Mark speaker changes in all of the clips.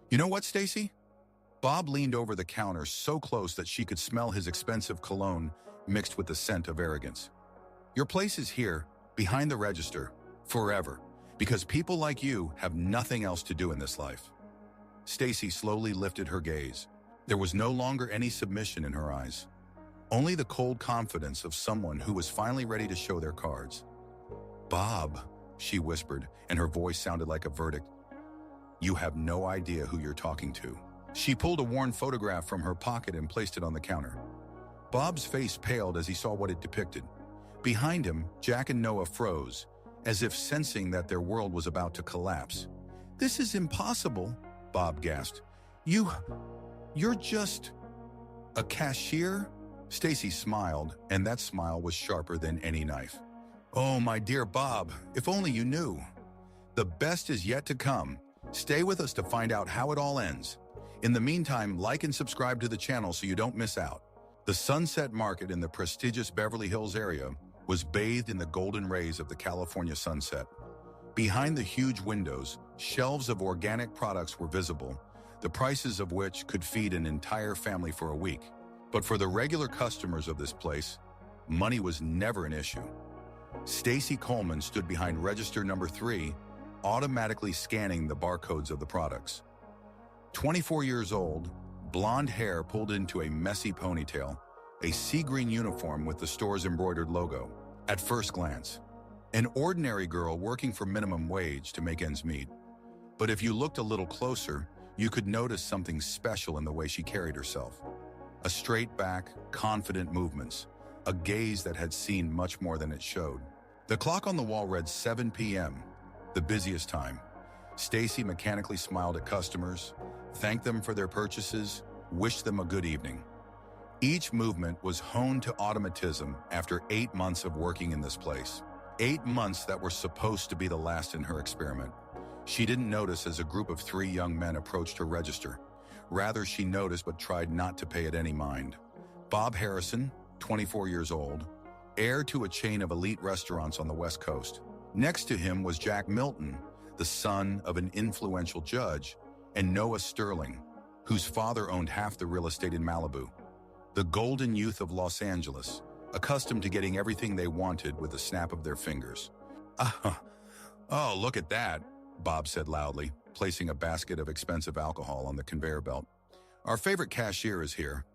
Speaker 1: You know what, Stacy? Bob leaned over the counter so close that she could smell his expensive cologne mixed with the scent of arrogance. Your place is here, behind the register, forever, because people like you have nothing else to do in this life. Stacy slowly lifted her gaze. There was no longer any submission in her eyes, only the cold confidence of someone who was finally ready to show their cards. Bob, she whispered, and her voice sounded like a verdict. You have no idea who you're talking to. She pulled a worn photograph from her pocket and placed it on the counter. Bob's face paled as he saw what it depicted. Behind him, Jack and Noah froze, as if sensing that their world was about to collapse. This is impossible, Bob gasped. You're just a cashier? Stacy smiled, and that smile was sharper than any knife. Oh, my dear Bob, if only you knew. The best is yet to come. Stay with us to find out how it all ends. In the meantime, like and subscribe to the channel so you don't miss out. The Sunset Market in the prestigious Beverly Hills area was bathed in the golden rays of the California sunset. Behind the huge windows, shelves of organic products were visible, the prices of which could feed an entire family for a week. But for the regular customers of this place, money was never an issue. Stacy Coleman stood behind register number 3, automatically scanning the barcodes of the products. 24 years old, blonde hair pulled into a messy ponytail, a sea green uniform with the store's embroidered logo. At first glance, an ordinary girl working for minimum wage to make ends meet. But if you looked a little closer, you could notice something special in the way she carried herself. A straight back, confident movements, a gaze that had seen much more than it showed. The clock on the wall read 7 p.m., the busiest time. Stacy mechanically smiled at customers, thanked them for their purchases, wished them a good evening. Each movement was honed to automatism after 8 months of working in this place. 8 months that were supposed to be the last in her experiment. She didn't notice as a group of 3 young men approached her register. Rather, she noticed but tried not to pay it any mind. Bob Harrison, 24 years old, heir to a chain of elite restaurants on the West Coast. Next to him was Jack Milton, the son of an influential judge, and Noah Sterling, whose father owned half the real estate in Malibu. The golden youth of Los Angeles, accustomed to getting everything they wanted with a snap of their fingers. Oh, look at that, Bob said loudly, placing a basket of expensive alcohol on the conveyor belt. Our favorite cashier is here.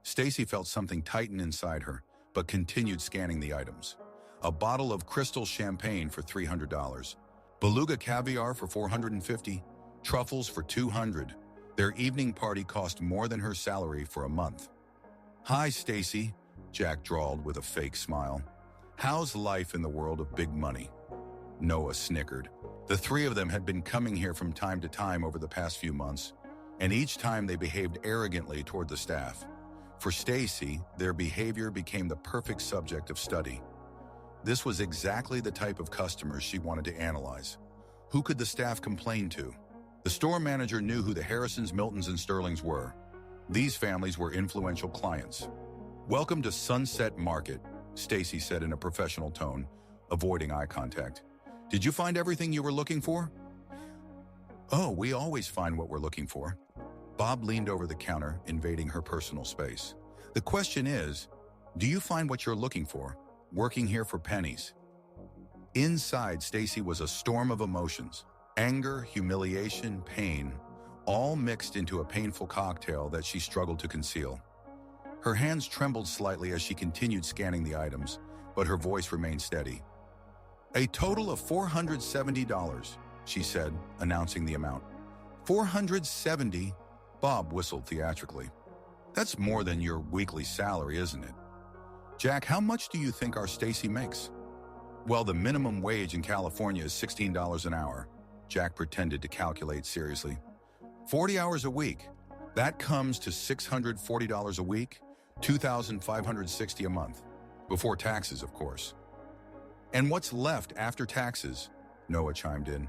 Speaker 1: Stacy felt something tighten inside her, but continued scanning the items. A bottle of crystal champagne for $300. Beluga caviar for $450. Truffles for $200. Their evening party cost more than her salary for a month. Hi, Stacy, Jack drawled with a fake smile. How's life in the world of big money? Noah snickered. The 3 of them had been coming here from time to time over the past few months, and each time they behaved arrogantly toward the staff. For Stacy, their behavior became the perfect subject of study. This was exactly the type of customers she wanted to analyze. Who could the staff complain to? The store manager knew who the Harrisons, Miltons, and Sterlings were. These families were influential clients. Welcome to Sunset Market, Stacy said in a professional tone, avoiding eye contact. Did you find everything you were looking for? Oh, we always find what we're looking for. Bob leaned over the counter, invading her personal space. The question is, do you find what you're looking for, working here for pennies? Inside Stacy was a storm of emotions. Anger, humiliation, pain, all mixed into a painful cocktail that she struggled to conceal. Her hands trembled slightly as she continued scanning the items, but her voice remained steady. A total of $470, she said, announcing the amount. $470? Bob whistled theatrically. That's more than your weekly salary, isn't it? Jack, how much do you think our Stacy makes? Well, the minimum wage in California is $16 an hour. Jack pretended to calculate seriously. 40 hours a week. That comes to $640 a week, $2,560 a month. Before taxes, of course. And what's left after taxes? Noah chimed in.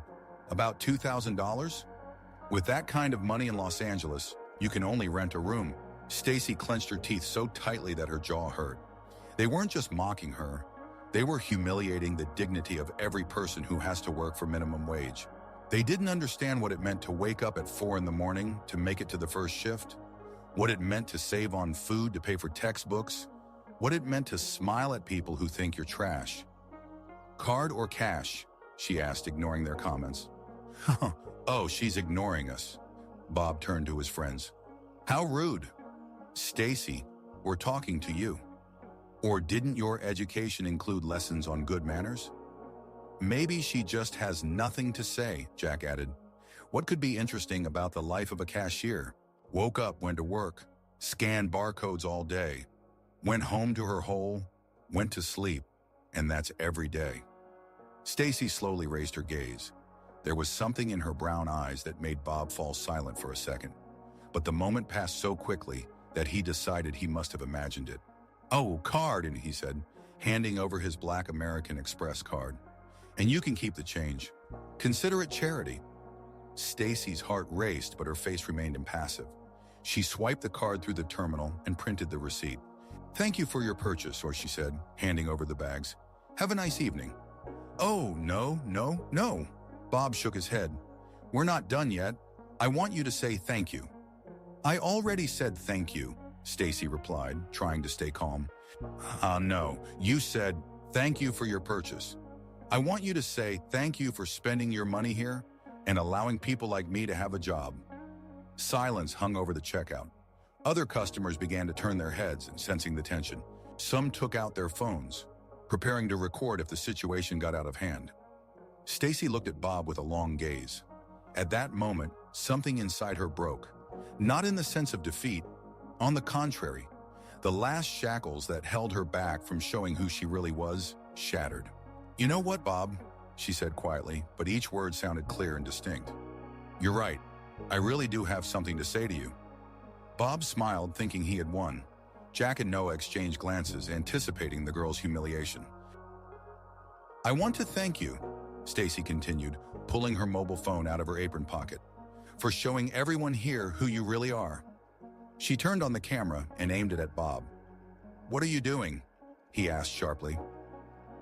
Speaker 1: About $2,000? With that kind of money in Los Angeles, you can only rent a room. Stacy clenched her teeth so tightly that her jaw hurt. They weren't just mocking her. They were humiliating the dignity of every person who has to work for minimum wage. They didn't understand what it meant to wake up at 4 in the morning to make it to the first shift, what it meant to save on food to pay for textbooks, what it meant to smile at people who think you're trash. "Card or cash?" she asked, ignoring their comments. "Oh, she's ignoring us." Bob turned to his friends. "How rude." "Stacy, we're talking to you." "Or didn't your education include lessons on good manners?" "Maybe she just has nothing to say," Jack added. "What could be interesting about the life of a cashier? Woke up, went to work, scanned barcodes all day, went home to her hole, went to sleep, and that's every day." Stacy slowly raised her gaze. There was something in her brown eyes that made Bob fall silent for a second. But the moment passed so quickly that he decided he must have imagined it. "Oh, card," and he said, handing over his Black American Express card. "And you can keep the change. Consider it charity." Stacy's heart raced, but her face remained impassive. She swiped the card through the terminal and printed the receipt. "Thank you for your purchase," or she said, handing over the bags. "Have a nice evening." "Oh, no. Bob shook his head. "We're not done yet. I want you to say thank you." "I already said thank you," Stacy replied, trying to stay calm. No. You said, thank you for your purchase. I want you to say thank you for spending your money here and allowing people like me to have a job." Silence hung over the checkout. Other customers began to turn their heads, and sensing the tension, some took out their phones, preparing to record if the situation got out of hand. Stacy looked at Bob with a long gaze. At that moment, something inside her broke. Not in the sense of defeat. On the contrary, the last shackles that held her back from showing who she really was shattered. "You know what, Bob?" she said quietly, but each word sounded clear and distinct. "You're right. I really do have something to say to you." Bob smiled, thinking he had won. Jack and Noah exchanged glances, anticipating the girl's humiliation. "I want to thank you," Stacy continued, pulling her mobile phone out of her apron pocket, "for showing everyone here who you really are." She turned on the camera and aimed it at Bob. "What are you doing?" he asked sharply.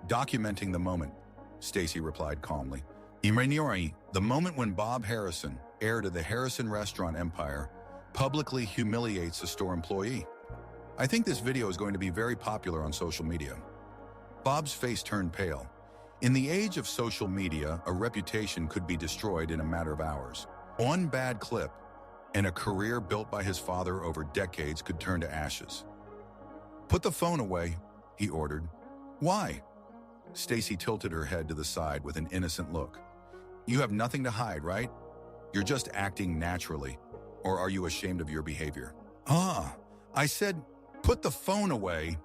Speaker 1: "Documenting the moment," Stacy replied calmly. "Ignoring the moment when Bob Harrison, heir to the Harrison restaurant empire, publicly humiliates a store employee. I think this video is going to be very popular on social media." Bob's face turned pale. In the age of social media, a reputation could be destroyed in a matter of hours. One bad clip, and a career built by his father over decades could turn to ashes. "Put the phone away," he ordered. "Why?" Stacy tilted her head to the side with an innocent look. "You have nothing to hide, right? You're just acting naturally. Or are you ashamed of your behavior?" I said, put the phone away."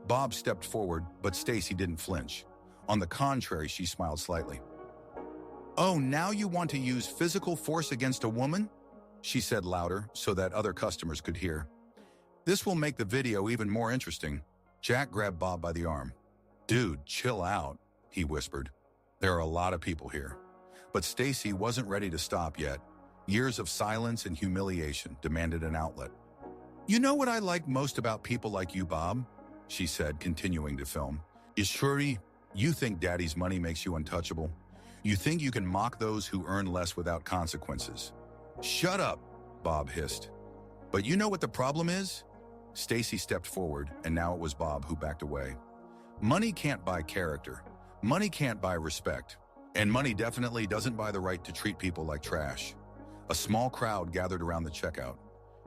Speaker 1: Bob stepped forward, but Stacy didn't flinch. On the contrary, she smiled slightly. "Oh, now you want to use physical force against a woman?" she said louder so that other customers could hear. "This will make the video even more interesting." Jack grabbed Bob by the arm. "Dude, chill out," he whispered. "There are a lot of people here." But Stacy wasn't ready to stop yet. Years of silence and humiliation demanded an outlet. "You know what I like most about people like you, Bob?" she said, continuing to film. "Is surely you think daddy's money makes you untouchable. You think you can mock those who earn less without consequences." "Shut up," Bob hissed. "But you know what the problem is?" Stacy stepped forward, and now it was Bob who backed away. "Money can't buy character. Money can't buy respect. And money definitely doesn't buy the right to treat people like trash." A small crowd gathered around the checkout.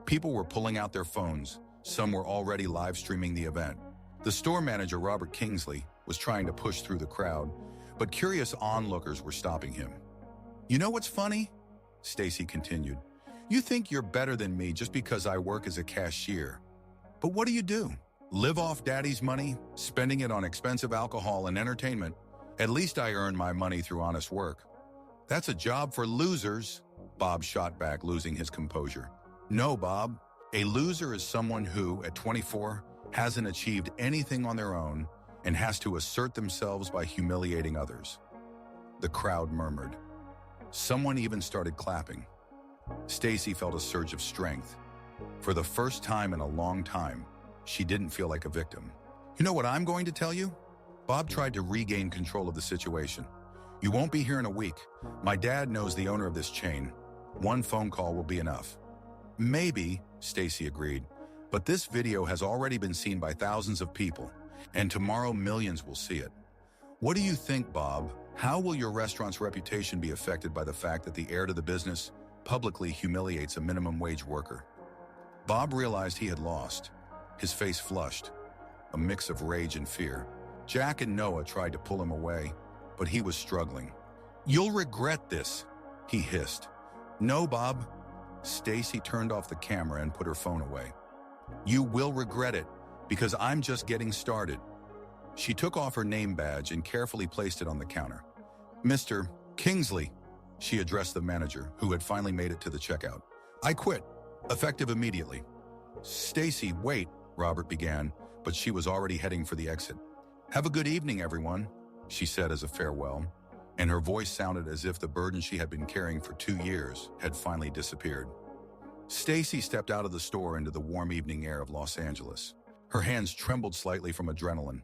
Speaker 1: People were pulling out their phones. Some were already live streaming the event. The store manager, Robert Kingsley, was trying to push through the crowd, but curious onlookers were stopping him. "You know what's funny?" Stacy continued. "You think you're better than me just because I work as a cashier. But what do? Live off daddy's money, spending it on expensive alcohol and entertainment. At least I earn my money through honest work." "That's a job for losers," Bob shot back, losing his composure. "No, Bob. A loser is someone who, at 24, hasn't achieved anything on their own and has to assert themselves by humiliating others." The crowd murmured. Someone even started clapping. Stacy felt a surge of strength. For the first time in a long time, she didn't feel like a victim. "You know what I'm going to tell you?" Bob tried to regain control of the situation. You won't be here in a week. My dad knows the owner of this chain. One phone call will be enough. Maybe, Stacy agreed, but this video has already been seen by thousands of people, and tomorrow millions will see it. What do you think, Bob? How will your restaurant's reputation be affected by the fact that the heir to the business publicly humiliates a minimum wage worker? Bob realized he had lost. His face flushed, a mix of rage and fear. Jack and Noah tried to pull him away, but he was struggling. You'll regret this, he hissed. No, Bob. Stacy turned off the camera and put her phone away. You will regret it, because I'm just getting started. She took off her name badge and carefully placed it on the counter. Mr. Kingsley, she addressed the manager, who had finally made it to the checkout. I quit, effective immediately. Stacy, wait, Robert began, but she was already heading for the exit. Have a good evening, everyone, she said as a farewell, and her voice sounded as if the burden she had been carrying for 2 years had finally disappeared. Stacy stepped out of the store into the warm evening air of Los Angeles. Her hands trembled slightly from adrenaline.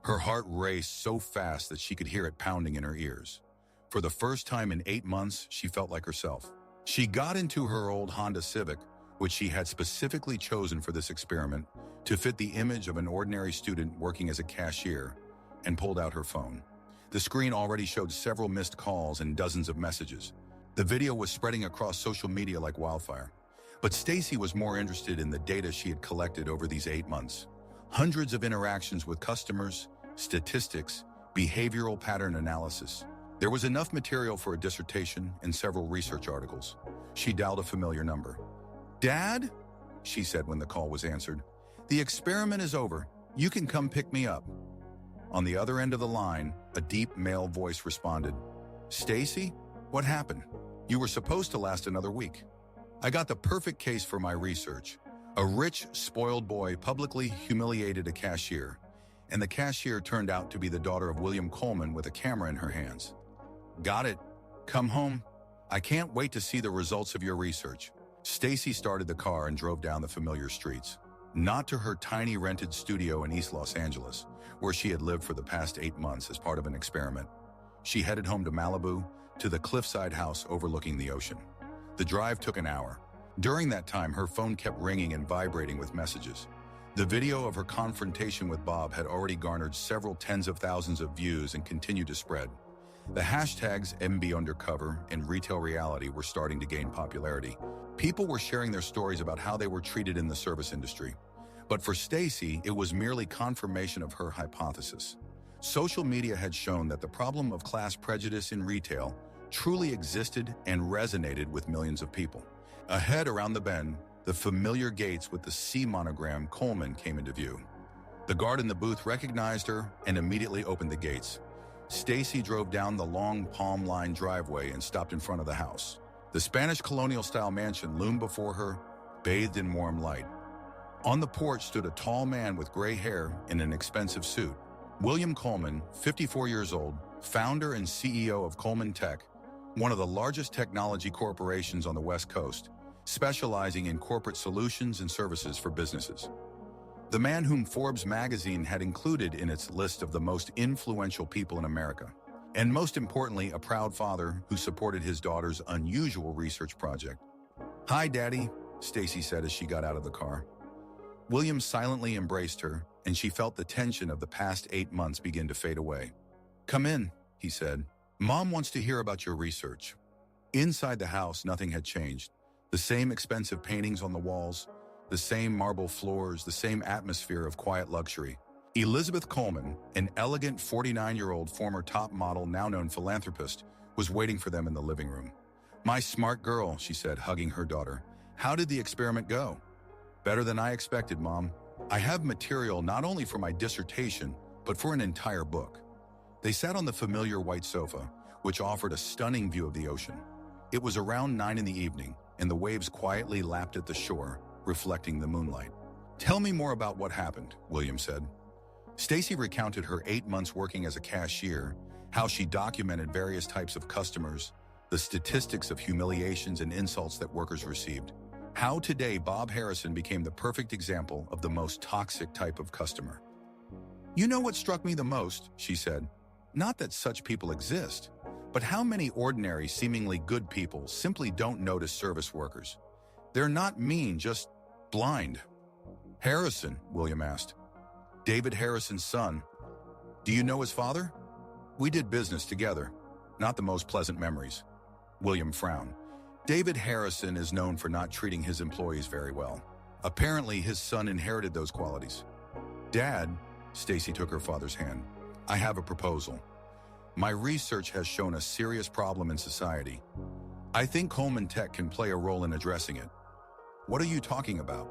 Speaker 1: Her heart raced so fast that she could hear it pounding in her ears. For the first time in 8 months, she felt like herself. She got into her old Honda Civic, which she had specifically chosen for this experiment, to fit the image of an ordinary student working as a cashier, and pulled out her phone. The screen already showed several missed calls and dozens of messages. The video was spreading across social media like wildfire. But Stacy was more interested in the data she had collected over these 8 months. Hundreds of interactions with customers, statistics, behavioral pattern analysis. There was enough material for a dissertation and several research articles. She dialed a familiar number. Dad? She said when the call was answered. The experiment is over. You can come pick me up. On the other end of the line, a deep male voice responded. Stacy, what happened? You were supposed to last another week. I got the perfect case for my research. A rich, spoiled boy publicly humiliated a cashier, and the cashier turned out to be the daughter of William Coleman with a camera in her hands. Got it. Come home. I can't wait to see the results of your research. Stacy started the car and drove down the familiar streets. Not to her tiny rented studio in East Los Angeles, where she had lived for the past 8 months as part of an experiment. She headed home to Malibu, to the cliffside house overlooking the ocean. The drive took an hour. During that time, her phone kept ringing and vibrating with messages. The video of her confrontation with Bob had already garnered several tens of thousands of views and continued to spread. The hashtags MBUndercover and retail reality were starting to gain popularity. People were sharing their stories about how they were treated in the service industry. But for Stacy, it was merely confirmation of her hypothesis. Social media had shown that the problem of class prejudice in retail truly existed and resonated with millions of people. Ahead around the bend, the familiar gates with the C monogram Coleman came into view. The guard in the booth recognized her and immediately opened the gates. Stacy drove down the long palm-lined driveway and stopped in front of the house. The Spanish colonial-style mansion loomed before her, bathed in warm light. On the porch stood a tall man with gray hair in an expensive suit. William Coleman, 54 years old, founder and CEO of Coleman Tech, one of the largest technology corporations on the West Coast, specializing in corporate solutions and services for businesses. The man whom Forbes magazine had included in its list of the most influential people in America. And most importantly, a proud father who supported his daughter's unusual research project. Hi, Daddy, Stacy said as she got out of the car. William silently embraced her, and she felt the tension of the past 8 months begin to fade away. Come in, he said. Mom wants to hear about your research. Inside the house, nothing had changed. The same expensive paintings on the walls, the same marble floors, the same atmosphere of quiet luxury. Elizabeth Coleman, an elegant 49-year-old former top model, now known philanthropist, was waiting for them in the living room. My smart girl, she said, hugging her daughter. How did the experiment go? Better than I expected, Mom. I have material not only for my dissertation, but for an entire book. They sat on the familiar white sofa, which offered a stunning view of the ocean. It was around 9 in the evening, and the waves quietly lapped at the shore, reflecting the moonlight. Tell me more about what happened, William said. Stacy recounted her 8 months working as a cashier, how she documented various types of customers, the statistics of humiliations and insults that workers received. How today Bob Harrison became the perfect example of the most toxic type of customer. You know what struck me the most, she said. Not that such people exist, But how many ordinary, seemingly good people simply don't notice service workers? They're not mean, just blind. Harrison, William asked. David Harrison's son. Do you know his father? We did business together. Not the most pleasant memories. William frowned. David Harrison is known for not treating his employees very well. Apparently, his son inherited those qualities. Dad, Stacy took her father's hand. I have a proposal. My research has shown a serious problem in society. I think Coleman Tech can play a role in addressing it. What are you talking about?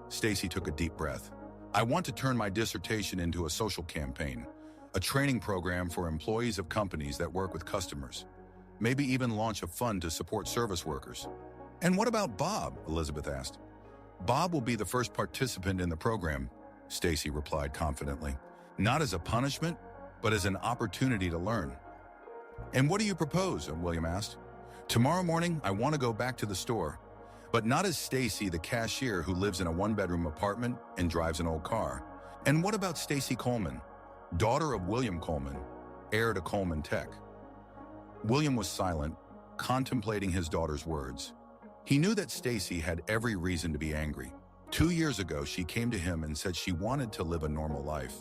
Speaker 1: Stacy took a deep breath. I want to turn my dissertation into a social campaign, a training program for employees of companies that work with customers. Maybe even launch a fund to support service workers. And what about Bob? Elizabeth asked. Bob will be the first participant in the program, Stacy replied confidently. Not as a punishment, but as an opportunity to learn. And what do you propose? William asked. Tomorrow morning, I want to go back to the store, but not as Stacy, the cashier who lives in a one-bedroom apartment and drives an old car. And what about Stacy Coleman, daughter of William Coleman, heir to Coleman Tech? William was silent, contemplating his daughter's words. He knew that Stacy had every reason to be angry. 2 years ago, she came to him and said she wanted to live a normal life,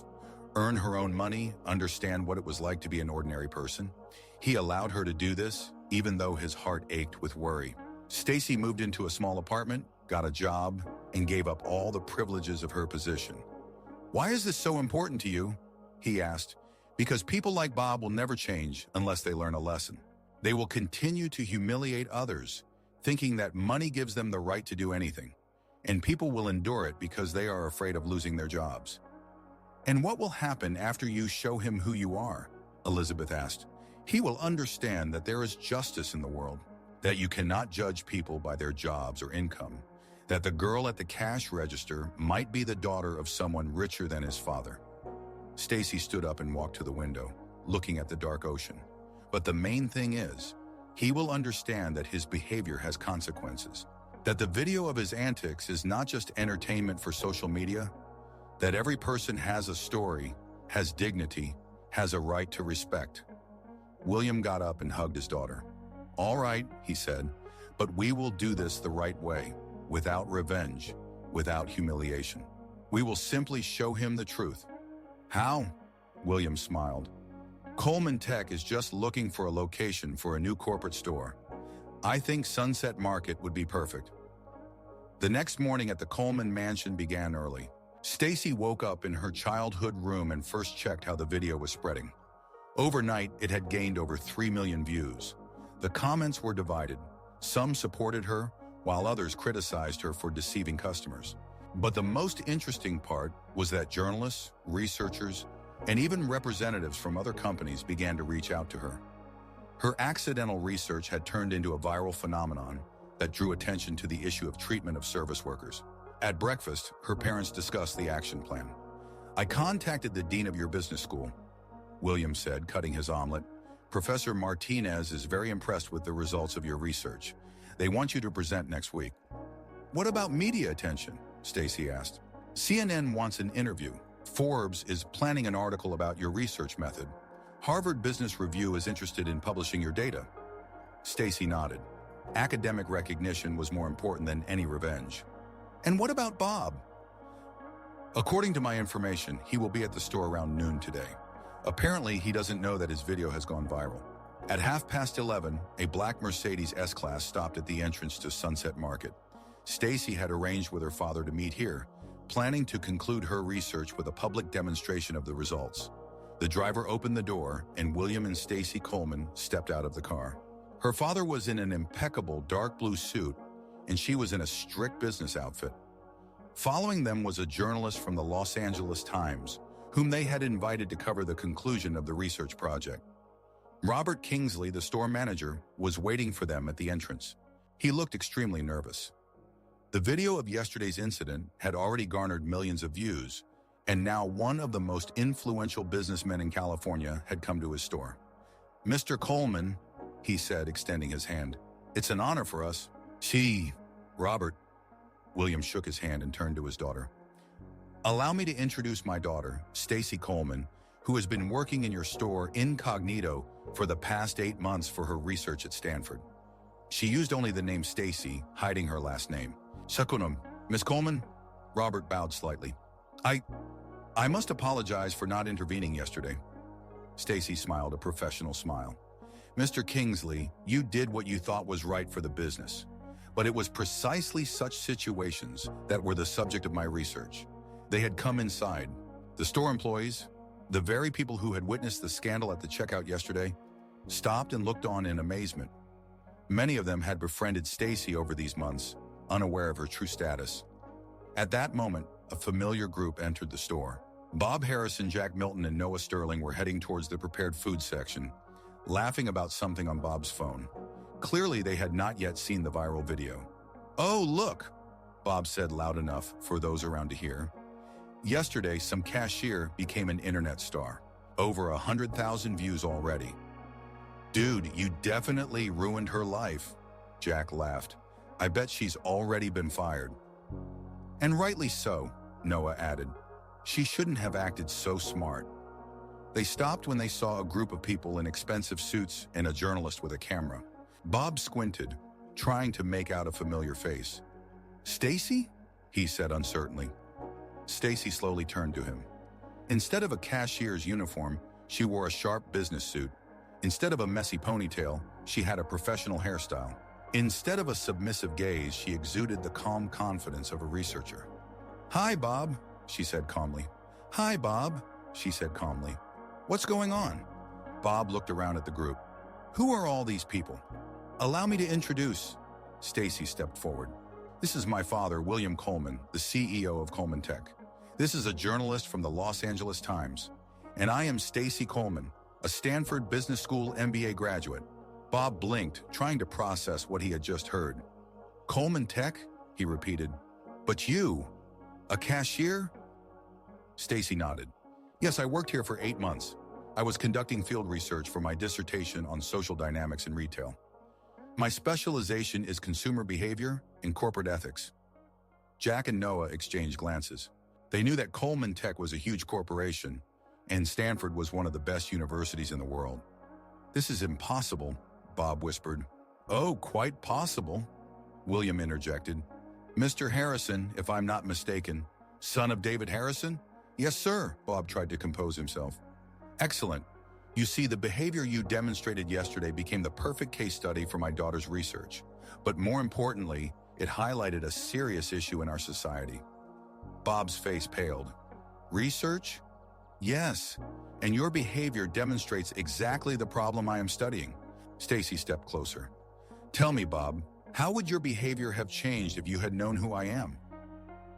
Speaker 1: earn her own money, understand what it was like to be an ordinary person. He allowed her to do this, even though his heart ached with worry. Stacy moved into a small apartment, got a job, and gave up all the privileges of her position. Why is this so important to you? He asked. Because people like Bob will never change unless they learn a lesson. They will continue to humiliate others, thinking that money gives them the right to do anything. And people will endure it because they are afraid of losing their jobs. And what will happen after you show him who you are? Elizabeth asked. He will understand that there is justice in the world, that you cannot judge people by their jobs or income, that the girl at the cash register might be the daughter of someone richer than his father. Stacy stood up and walked to the window, looking at the dark ocean. But the main thing is, he will understand that his behavior has consequences, that the video of his antics is not just entertainment for social media, that every person has a story, has dignity, has a right to respect. William got up and hugged his daughter. All right, he said, but we will do this the right way, without revenge, without humiliation. We will simply show him the truth. How? William smiled. Coleman Tech is just looking for a location for a new corporate store. I think Sunset Market would be perfect. The next morning at the Coleman mansion began early. Stacy woke up in her childhood room and first checked how the video was spreading. Overnight, it had gained over 3 million views. The comments were divided. Some supported her, while others criticized her for deceiving customers. But the most interesting part was that journalists, researchers, and even representatives from other companies began to reach out to her. Her accidental research had turned into a viral phenomenon that drew attention to the issue of treatment of service workers. At breakfast, her parents discussed the action plan. I contacted the dean of your business school, William said, cutting his omelet. Professor Martinez is very impressed with the results of your research. They want you to present next week. What about media attention? Stacy asked. CNN wants an interview. Forbes is planning an article about your research method. Harvard Business Review is interested in publishing your data. Stacy nodded. Academic recognition was more important than any revenge. And what about Bob? According to my information, he will be at the store around noon today. Apparently, he doesn't know that his video has gone viral. At 11:30, a black Mercedes S-Class stopped at the entrance to Sunset Market. Stacy had arranged with her father to meet here, planning to conclude her research with a public demonstration of the results. The driver opened the door, and William and Stacy Coleman stepped out of the car. Her father was in an impeccable dark blue suit, and she was in a strict business outfit. Following them was a journalist from the Los Angeles Times, whom they had invited to cover the conclusion of the research project. Robert Kingsley, the store manager, was waiting for them at the entrance. He looked extremely nervous. The video of yesterday's incident had already garnered millions of views, and now one of the most influential businessmen in California had come to his store. Mr. Coleman, he said, extending his hand. It's an honor for us. Gee, Robert. William shook his hand and turned to his daughter. Allow me to introduce my daughter, Stacy Coleman, who has been working in your store incognito for the past 8 months for her research at Stanford. She used only the name Stacy, hiding her last name. Shakunam, Miss Coleman? Robert bowed slightly. I must apologize for not intervening yesterday. Stacy smiled a professional smile. Mr. Kingsley, you did what you thought was right for the business. But it was precisely such situations that were the subject of my research. They had come inside. The store employees, the very people who had witnessed the scandal at the checkout yesterday, stopped and looked on in amazement. Many of them had befriended Stacy over these months, unaware of her true status. At that moment, a familiar group entered the store. Bob Harrison, Jack Milton, and Noah Sterling were heading towards the prepared food section, laughing about something on Bob's phone. Clearly, they had not yet seen the viral video. "Oh, look," Bob said loud enough for those around to hear. Yesterday, some cashier became an internet star. Over 100,000 views already. "Dude, you definitely ruined her life," Jack laughed. "I bet she's already been fired." "And rightly so," Noah added. "She shouldn't have acted so smart." They stopped when they saw a group of people in expensive suits and a journalist with a camera. Bob squinted, trying to make out a familiar face. "Stacy?" he said uncertainly. Stacy slowly turned to him. Instead of a cashier's uniform, she wore a sharp business suit. Instead of a messy ponytail, she had a professional hairstyle. Instead of a submissive gaze, she exuded the calm confidence of a researcher. "Hi, Bob," she said calmly. "Hi, Bob," she said calmly. "What's going on?" Bob looked around at the group. "Who are all these people?" "Allow me to introduce." Stacy stepped forward. "This is my father, William Coleman, the CEO of Coleman Tech. This is a journalist from the Los Angeles Times. And I am Stacy Coleman, a Stanford Business School MBA graduate." Bob blinked, trying to process what he had just heard. "Coleman Tech?" he repeated. "But you, a cashier?" Stacy nodded. "Yes, I worked here for 8 months. I was conducting field research for my dissertation on social dynamics in retail. My specialization is consumer behavior and corporate ethics." Jack and Noah exchanged glances. They knew that Coleman Tech was a huge corporation, and Stanford was one of the best universities in the world. "This is impossible," Bob whispered. "Oh, quite possible," William interjected. "Mr. Harrison, if I'm not mistaken. Son of David Harrison?" "Yes, sir," Bob tried to compose himself. "Excellent. You see, the behavior you demonstrated yesterday became the perfect case study for my daughter's research. But more importantly, it highlighted a serious issue in our society." Bob's face paled. "Research?" "Yes, and your behavior demonstrates exactly the problem I am studying." Stacy stepped closer. "Tell me, Bob, how would your behavior have changed if you had known who I am?"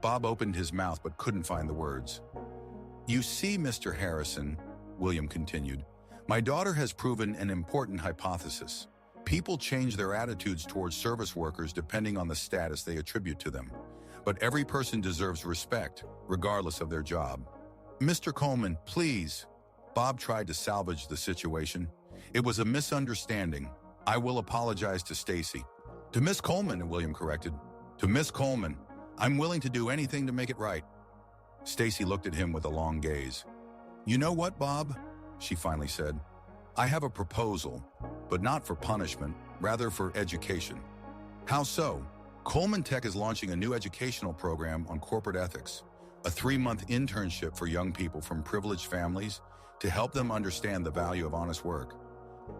Speaker 1: Bob opened his mouth but couldn't find the words. "You see, Mr. Harrison," William continued, "my daughter has proven an important hypothesis. People change their attitudes towards service workers depending on the status they attribute to them. But every person deserves respect, regardless of their job." "Mr. Coleman, please." Bob tried to salvage the situation. "It was a misunderstanding. I will apologize to Stacy." "To Miss Coleman," William corrected. "To Miss Coleman. I'm willing to do anything to make it right." Stacy looked at him with a long gaze. "You know what, Bob?" she finally said. "I have a proposal, but not for punishment, rather for education." "How so?" "Coleman Tech is launching a new educational program on corporate ethics, a 3-month internship for young people from privileged families to help them understand the value of honest work."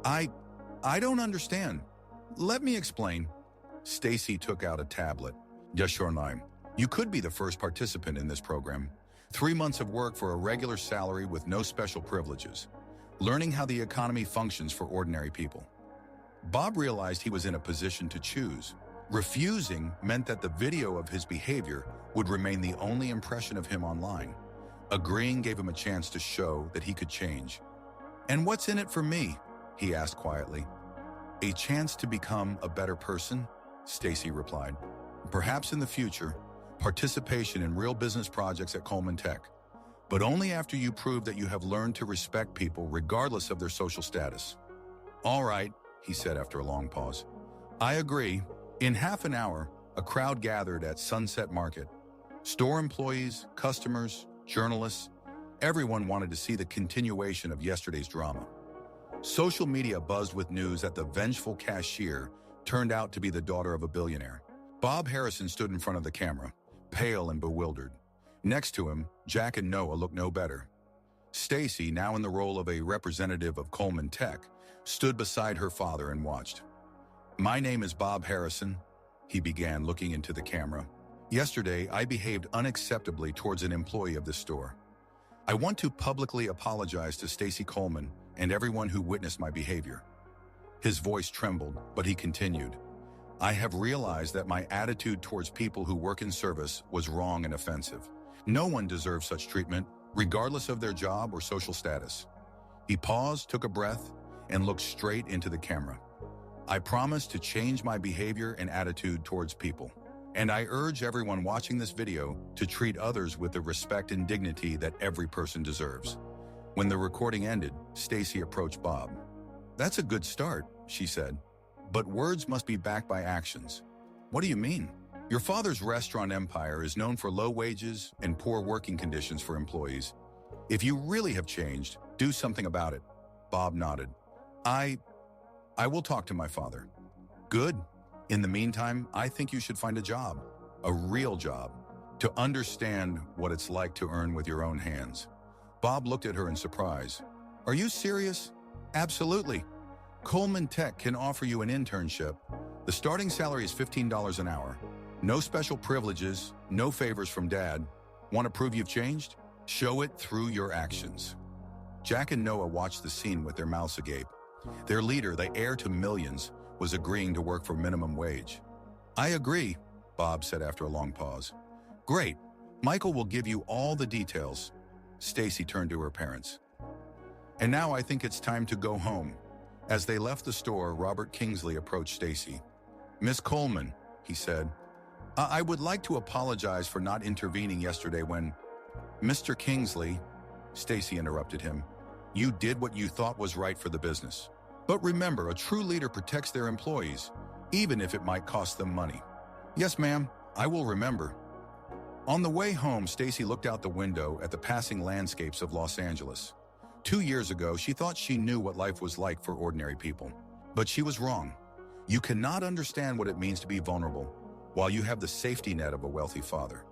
Speaker 1: I don't understand. Let me explain." Stacy took out a tablet. "Just your name. You could be the first participant in this program. 3 months of work for a regular salary with no special privileges. Learning how the economy functions for ordinary people." Bob realized he was in a position to choose. Refusing meant that the video of his behavior would remain the only impression of him online. Agreeing gave him a chance to show that he could change. "And what's in it for me?" he asked quietly. "A chance to become a better person," Stacy replied. "Perhaps in the future, participation in real business projects at Coleman Tech, but only after you prove that you have learned to respect people regardless of their social status." "All right," he said after a long pause. "I agree." In half an hour, a crowd gathered at Sunset Market. Store employees, customers, journalists, everyone wanted to see the continuation of yesterday's drama. Social media buzzed with news that the vengeful cashier turned out to be the daughter of a billionaire. Bob Harrison stood in front of the camera, pale and bewildered. Next to him, Jack and Noah looked no better. Stacy, now in the role of a representative of Coleman Tech, stood beside her father and watched. "My name is Bob Harrison," he began, looking into the camera. "Yesterday, I behaved unacceptably towards an employee of this store. I want to publicly apologize to Stacy Coleman and everyone who witnessed my behavior." His voice trembled, but he continued, "I have realized that my attitude towards people who work in service was wrong and offensive. No one deserves such treatment, regardless of their job or social status." He paused, took a breath, and looked straight into the camera. "I promise to change my behavior and attitude towards people. And I urge everyone watching this video to treat others with the respect and dignity that every person deserves." When the recording ended, Stacy approached Bob. "That's a good start," she said. "But words must be backed by actions." "What do you mean?" "Your father's restaurant empire is known for low wages and poor working conditions for employees. If you really have changed, do something about it." Bob nodded. I will talk to my father." "Good. In the meantime, I think you should find a job, a real job, to understand what it's like to earn with your own hands." Bob looked at her in surprise. "Are you serious?" "Absolutely. Coleman Tech can offer you an internship. The starting salary is $15 an hour. No special privileges, no favors from Dad. Want to prove you've changed? Show it through your actions." Jack and Noah watched the scene with their mouths agape. Their leader, the heir to millions, was agreeing to work for minimum wage. "I agree," Bob said after a long pause. "Great. Michael will give you all the details." Stacy turned to her parents. "And now I think it's time to go home." As they left the store, Robert Kingsley approached Stacy. "Miss Coleman," he said, I would like to apologize for not intervening yesterday when—" "Mr. Kingsley," Stacy interrupted him, "you did what you thought was right for the business. But remember, a true leader protects their employees, even if it might cost them money." "Yes, ma'am, I will remember." On the way home, Stacy looked out the window at the passing landscapes of Los Angeles. 2 years ago, she thought she knew what life was like for ordinary people. But she was wrong. You cannot understand what it means to be vulnerable while you have the safety net of a wealthy father.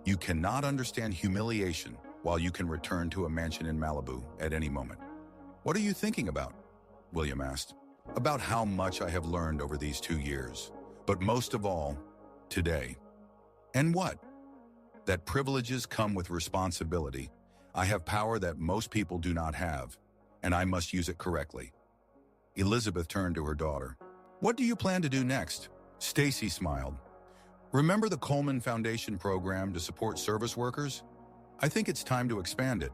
Speaker 1: You cannot understand humiliation while you can return to a mansion in Malibu at any moment. "What are you thinking about?" William asked. "About how much I have learned over these 2 years. But most of all, today." "And what?" "That privileges come with responsibility. I have power that most people do not have, and I must use it correctly." Elizabeth turned to her daughter. "What do you plan to do next?" Stacy smiled. "Remember the Coleman Foundation program to support service workers? I think it's time to expand it."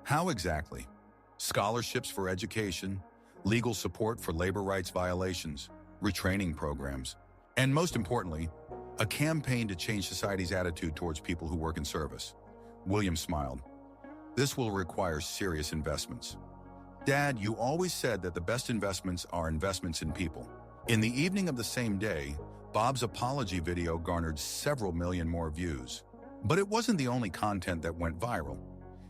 Speaker 1: "How exactly?" "Scholarships for education, legal support for labor rights violations, retraining programs, and most importantly, a campaign to change society's attitude towards people who work in service." William smiled. "This will require serious investments." "Dad, you always said that the best investments are investments in people." In the evening of the same day, Bob's apology video garnered several million more views. But it wasn't the only content that went viral.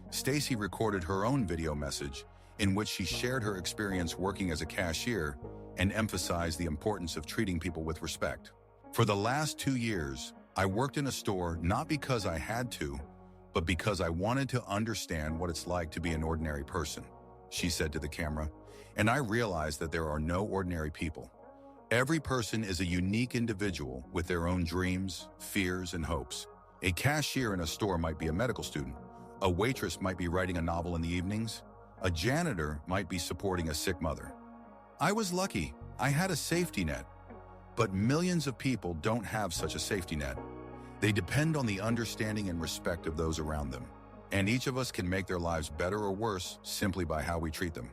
Speaker 1: Stacy recorded her own video message in which she shared her experience working as a cashier and emphasized the importance of treating people with respect. "For the last 2 years, I worked in a store not because I had to, but because I wanted to understand what it's like to be an ordinary person," she said to the camera. "And I realized that there are no ordinary people. Every person is a unique individual with their own dreams, fears, and hopes. A cashier in a store might be a medical student. A waitress might be writing a novel in the evenings. A janitor might be supporting a sick mother. I was lucky. I had a safety net. But millions of people don't have such a safety net. They depend on the understanding and respect of those around them. And each of us can make their lives better or worse simply by how we treat them."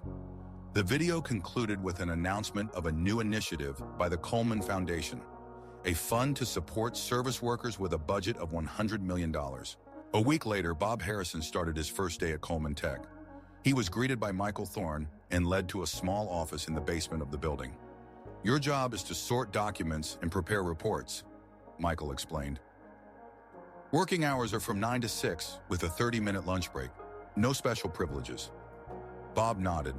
Speaker 1: The video concluded with an announcement of a new initiative by the Coleman Foundation, a fund to support service workers with a budget of $100 million. A week later, Bob Harrison started his first day at Coleman Tech. He was greeted by Michael Thorne and led to a small office in the basement of the building. "Your job is to sort documents and prepare reports," Michael explained. "Working hours are from 9 to 6 with a 30-minute lunch break. No special privileges." Bob nodded.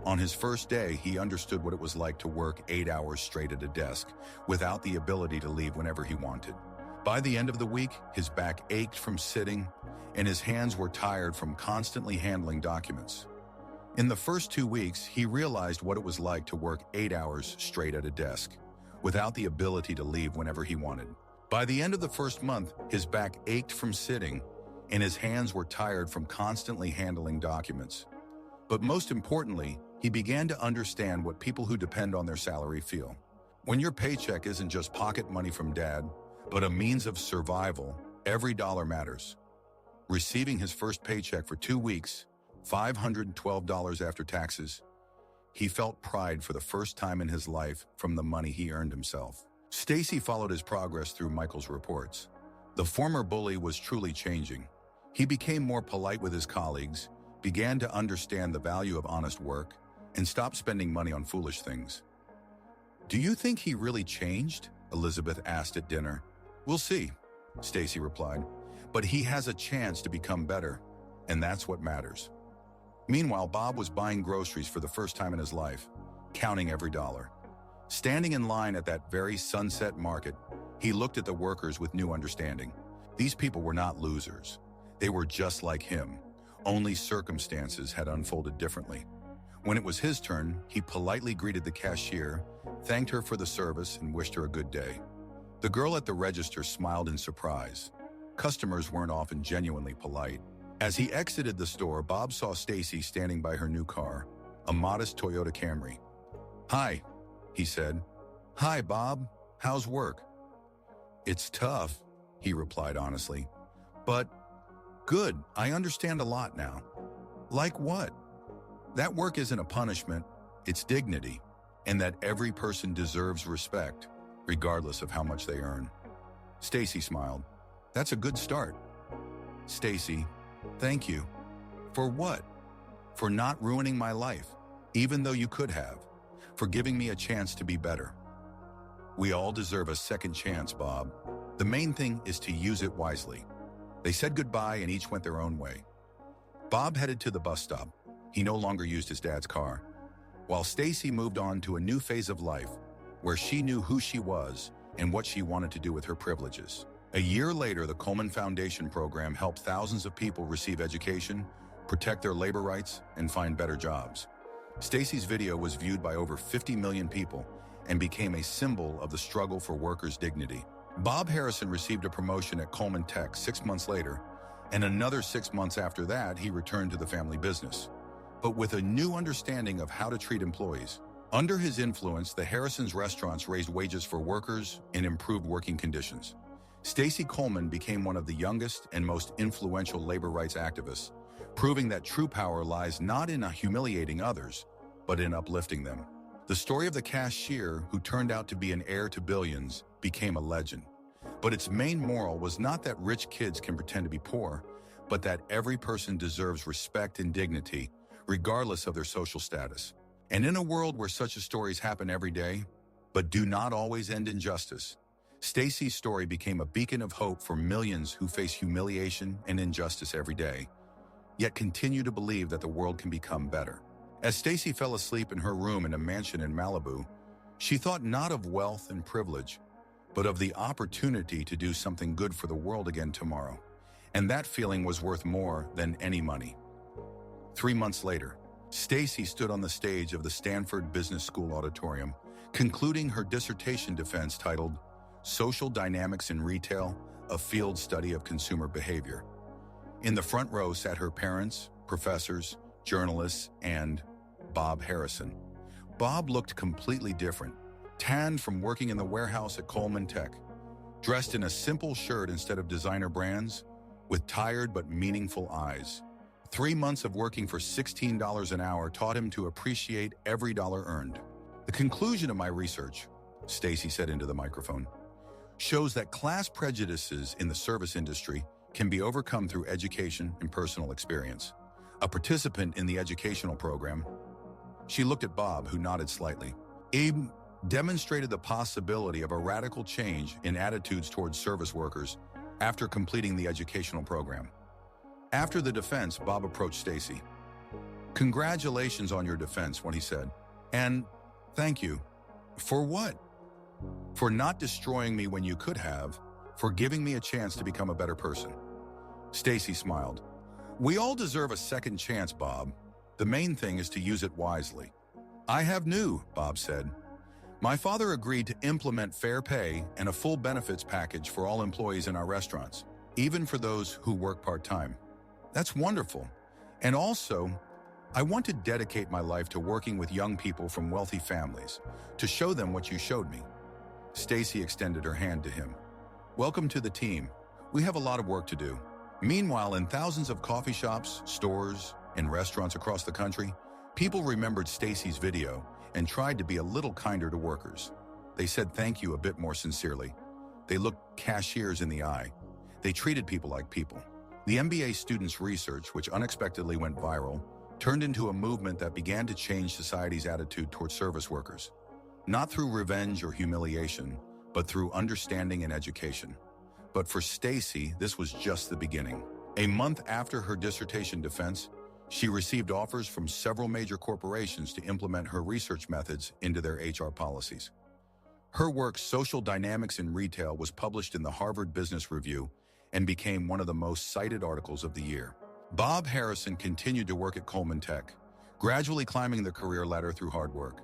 Speaker 1: On his first day, he understood what it was like to work 8 hours straight at a desk, without the ability to leave whenever he wanted. By the end of the week, his back ached from sitting, and his hands were tired from constantly handling documents. In the first 2 weeks, he realized what it was like to work 8 hours straight at a desk, without the ability to leave whenever he wanted. By the end of the first month, his back ached from sitting, and his hands were tired from constantly handling documents. But most importantly, he began to understand what people who depend on their salary feel. When your paycheck isn't just pocket money from dad, but a means of survival, every dollar matters. Receiving his first paycheck for 2 weeks, $512 after taxes, he felt pride for the first time in his life from the money he earned himself. Stacy followed his progress through Michael's reports. The former bully was truly changing. He became more polite with his colleagues, began to understand the value of honest work, and stopped spending money on foolish things. "Do you think he really changed?" Elizabeth asked at dinner. "We'll see," Stacy replied. "But he has a chance to become better, and that's what matters." Meanwhile, Bob was buying groceries for the first time in his life, counting every dollar. Standing in line at that very Sunset Market, he looked at the workers with new understanding. These people were not losers. They were just like him, only circumstances had unfolded differently. When it was his turn, he politely greeted the cashier, thanked her for the service, and wished her a good day. The girl at the register smiled in surprise. Customers weren't often genuinely polite. As he exited the store, Bob saw Stacy standing by her new car, a modest Toyota Camry. "Hi," he said. "Hi, Bob. How's work?" "It's tough," he replied honestly. "But good, I understand a lot now." "Like what?" "That work isn't a punishment, it's dignity, and that every person deserves respect, regardless of how much they earn." Stacy smiled. "That's a good start." "Stacy, thank you." "For what?" "For not ruining my life, even though you could have. For giving me a chance to be better." "We all deserve a second chance, Bob. The main thing is to use it wisely." They said goodbye and each went their own way. Bob headed to the bus stop. He no longer used his dad's car, while Stacy moved on to a new phase of life, where she knew who she was and what she wanted to do with her privileges. A year later, the Coleman Foundation program helped thousands of people receive education, protect their labor rights, and find better jobs. Stacy's video was viewed by over 50 million people and became a symbol of the struggle for workers' dignity. Bob Harrison received a promotion at Coleman Tech 6 months later, and another 6 months after that, he returned to the family business, but with a new understanding of how to treat employees. Under his influence, the Harrisons' restaurants raised wages for workers and improved working conditions. Stacy Coleman became one of the youngest and most influential labor rights activists, proving that true power lies not in humiliating others, but in uplifting them. The story of the cashier, who turned out to be an heir to billions, became a legend. But its main moral was not that rich kids can pretend to be poor, but that every person deserves respect and dignity, regardless of their social status. And in a world where such stories happen every day, but do not always end in justice, Stacy's story became a beacon of hope for millions who face humiliation and injustice every day, yet continue to believe that the world can become better. As Stacy fell asleep in her room in a mansion in Malibu, she thought not of wealth and privilege, but of the opportunity to do something good for the world again tomorrow. And that feeling was worth more than any money. 3 months later, Stacy stood on the stage of the Stanford Business School auditorium, concluding her dissertation defense titled "Social Dynamics in Retail, a Field Study of Consumer Behavior." In the front row sat her parents, professors, journalists, and Bob Harrison. Bob looked completely different, tanned from working in the warehouse at Coleman Tech, dressed in a simple shirt instead of designer brands, with tired but meaningful eyes. 3 months of working for $16 an hour taught him to appreciate every dollar earned. "The conclusion of my research," Stacy said into the microphone, "shows that class prejudices in the service industry can be overcome through education and personal experience." A participant in the educational program, she looked at Bob, who nodded slightly. Abe demonstrated the possibility of a radical change in attitudes towards service workers after completing the educational program. After the defense, Bob approached Stacy. "Congratulations on your defense," what he said. "And thank you." "For what?" "For not destroying me when you could have, for giving me a chance to become a better person." Stacy smiled. "We all deserve a second chance, Bob. The main thing is to use it wisely." "I have new," Bob said. "My father agreed to implement fair pay and a full benefits package for all employees in our restaurants, even for those who work part-time." "That's wonderful. And also, I want to dedicate my life to working with young people from wealthy families, to show them what you showed me." Stacy extended her hand to him. "Welcome to the team. We have a lot of work to do." Meanwhile, in thousands of coffee shops, stores, and restaurants across the country, people remembered Stacy's video and tried to be a little kinder to workers. They said thank you a bit more sincerely. They looked cashiers in the eye. They treated people like people. The MBA students' research, which unexpectedly went viral, turned into a movement that began to change society's attitude toward service workers. Not through revenge or humiliation, but through understanding and education. But for Stacy, this was just the beginning. A month after her dissertation defense, she received offers from several major corporations to implement her research methods into their HR policies. Her work, Social Dynamics in Retail, was published in the Harvard Business Review and became one of the most cited articles of the year. Bob Harrison continued to work at Coleman Tech, gradually climbing the career ladder through hard work.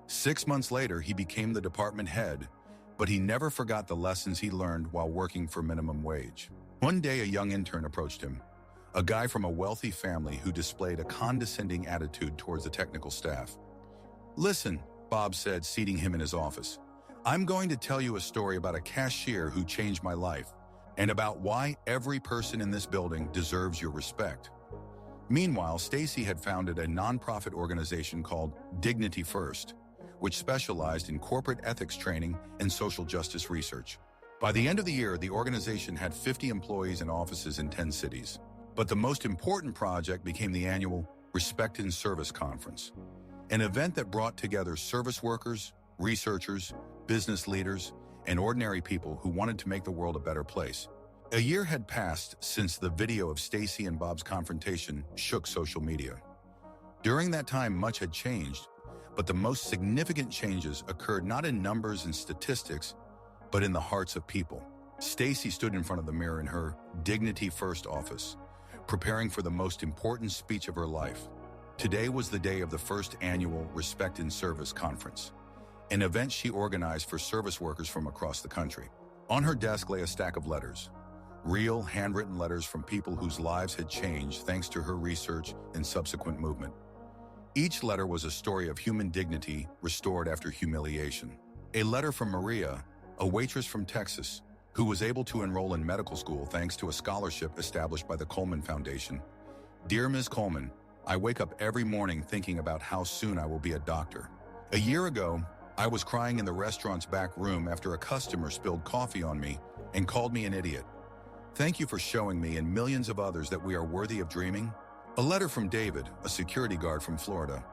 Speaker 1: 6 months later, he became the department head, but he never forgot the lessons he learned while working for minimum wage. One day, a young intern approached him, a guy from a wealthy family who displayed a condescending attitude towards the technical staff. "Listen," Bob said, seating him in his office. "I'm going to tell you a story about a cashier who changed my life, and about why every person in this building deserves your respect." Meanwhile, Stacy had founded a nonprofit organization called Dignity First, which specialized in corporate ethics training and social justice research. By the end of the year, the organization had 50 employees and offices in 10 cities. But the most important project became the annual Respect in Service Conference, an event that brought together service workers, researchers, business leaders, and ordinary people who wanted to make the world a better place. A year had passed since the video of Stacy and Bob's confrontation shook social media. During that time, much had changed, but the most significant changes occurred not in numbers and statistics, but in the hearts of people. Stacy stood in front of the mirror in her Dignity First office, preparing for the most important speech of her life. Today was the day of the first annual Respect in Service Conference, an event she organized for service workers from across the country. On her desk lay a stack of letters, real handwritten letters from people whose lives had changed thanks to her research and subsequent movement. Each letter was a story of human dignity restored after humiliation. A letter from Maria, a waitress from Texas, who was able to enroll in medical school thanks to a scholarship established by the Coleman Foundation. "Dear Ms. Coleman, I wake up every morning thinking about how soon I will be a doctor. A year ago, I was crying in the restaurant's back room after a customer spilled coffee on me and called me an idiot. Thank you for showing me and millions of others that we are worthy of dreaming." A letter from David, a security guard from Florida.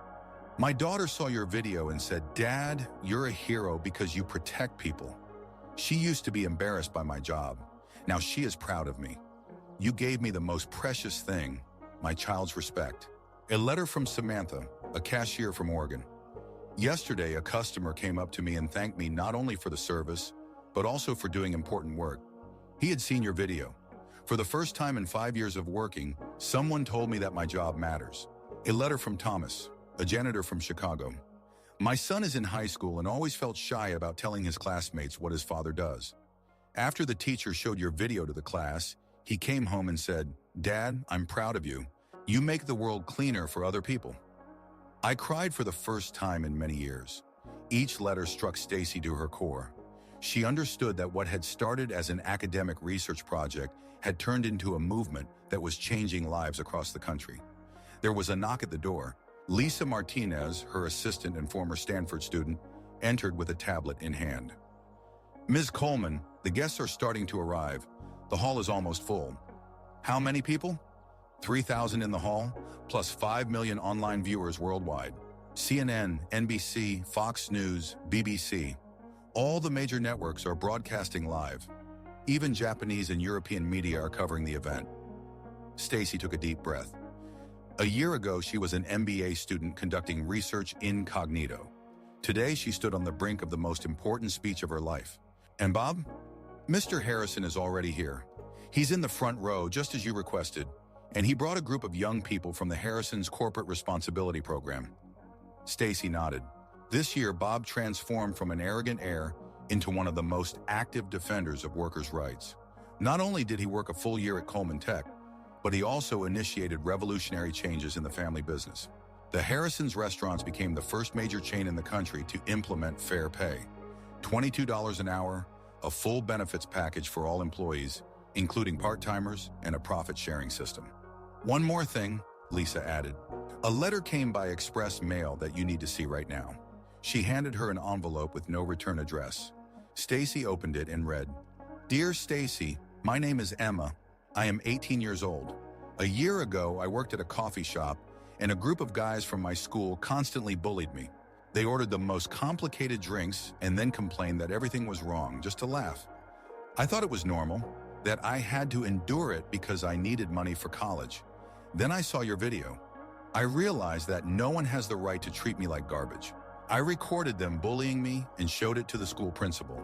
Speaker 1: "My daughter saw your video and said, 'Dad, you're a hero because you protect people. She used to be embarrassed by my job. Now she is proud of me. You gave me the most precious thing, my child's respect." A letter from Samantha, a cashier from Oregon. "Yesterday, a customer came up to me and thanked me not only for the service, but also for doing important work. He had seen your video. For the first time in 5 years of working, someone told me that my job matters." A letter from Thomas, a janitor from Chicago. "My son is in high school and always felt shy about telling his classmates what his father does. After the teacher showed your video to the class, he came home and said, 'Dad, I'm proud of you. You make the world cleaner for other people.' I cried for the first time in many years." Each letter struck Stacy to her core. She understood that what had started as an academic research project had turned into a movement that was changing lives across the country. There was a knock at the door. Lisa Martinez, her assistant and former Stanford student, entered with a tablet in hand. "Ms. Coleman, the guests are starting to arrive. The hall is almost full." "How many people?" 3,000 in the hall, plus 5 million online viewers worldwide. CNN, NBC, Fox News, BBC. All the major networks are broadcasting live. Even Japanese and European media are covering the event. Stacy took a deep breath. A year ago, she was an MBA student conducting research incognito. Today, she stood on the brink of the most important speech of her life. And Bob? Mr. Harrison is already here. He's in the front row, just as you requested, and he brought a group of young people from the Harrison's Corporate Responsibility Program. Stacy nodded. This year, Bob transformed from an arrogant heir into one of the most active defenders of workers' rights. Not only did he work a full year at Coleman Tech, but he also initiated revolutionary changes in the family business. The Harrison's restaurants became the first major chain in the country to implement fair pay. $22 an hour, a full benefits package for all employees, including part-timers, and a profit-sharing system. One more thing, Lisa added. A letter came by express mail that you need to see right now. She handed her an envelope with no return address. Stacy opened it and read, Dear Stacy, my name is Emma. I am 18 years old. A year ago, I worked at a coffee shop, and a group of guys from my school constantly bullied me. They ordered the most complicated drinks and then complained that everything was wrong, just to laugh. I thought it was normal, that I had to endure it because I needed money for college. Then I saw your video. I realized that no one has the right to treat me like garbage. I recorded them bullying me and showed it to the school principal.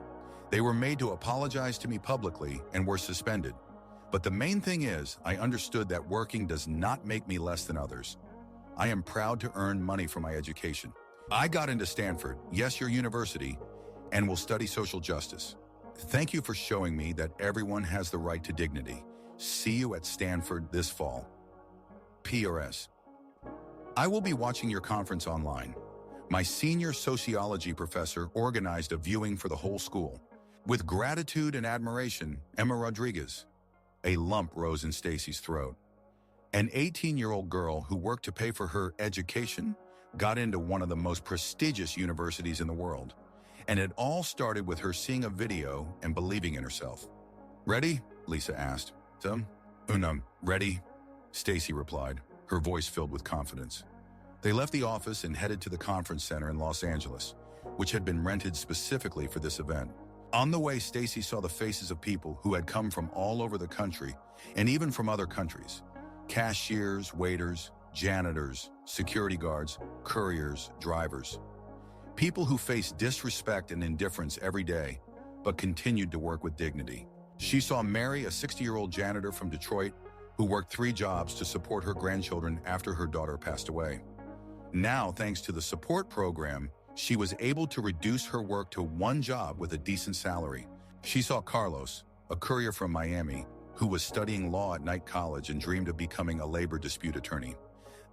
Speaker 1: They were made to apologize to me publicly and were suspended. But the main thing is, I understood that working does not make me less than others. I am proud to earn money for my education. I got into Stanford, yes, your university, and will study social justice. Thank you for showing me that everyone has the right to dignity. See you at Stanford this fall. PRS. I will be watching your conference online. My senior sociology professor organized a viewing for the whole school. With gratitude and admiration, Emma Rodriguez. A lump rose in Stacy's throat. An 18-year-old girl who worked to pay for her education got into one of the most prestigious universities in the world. And it all started with her seeing a video and believing in herself. Ready? Lisa asked. Ready? Stacy replied, her voice filled with confidence. They left the office and headed to the conference center in Los Angeles, which had been rented specifically for this event. On the way, Stacy saw the faces of people who had come from all over the country and even from other countries. Cashiers, waiters, janitors, security guards, couriers, drivers. People who faced disrespect and indifference every day, but continued to work with dignity. She saw Mary, a 60-year-old janitor from Detroit, who worked 3 jobs to support her grandchildren after her daughter passed away. Now, thanks to the support program, she was able to reduce her work to 1 job with a decent salary. She saw Carlos, a courier from Miami, who was studying law at Knight College and dreamed of becoming a labor dispute attorney.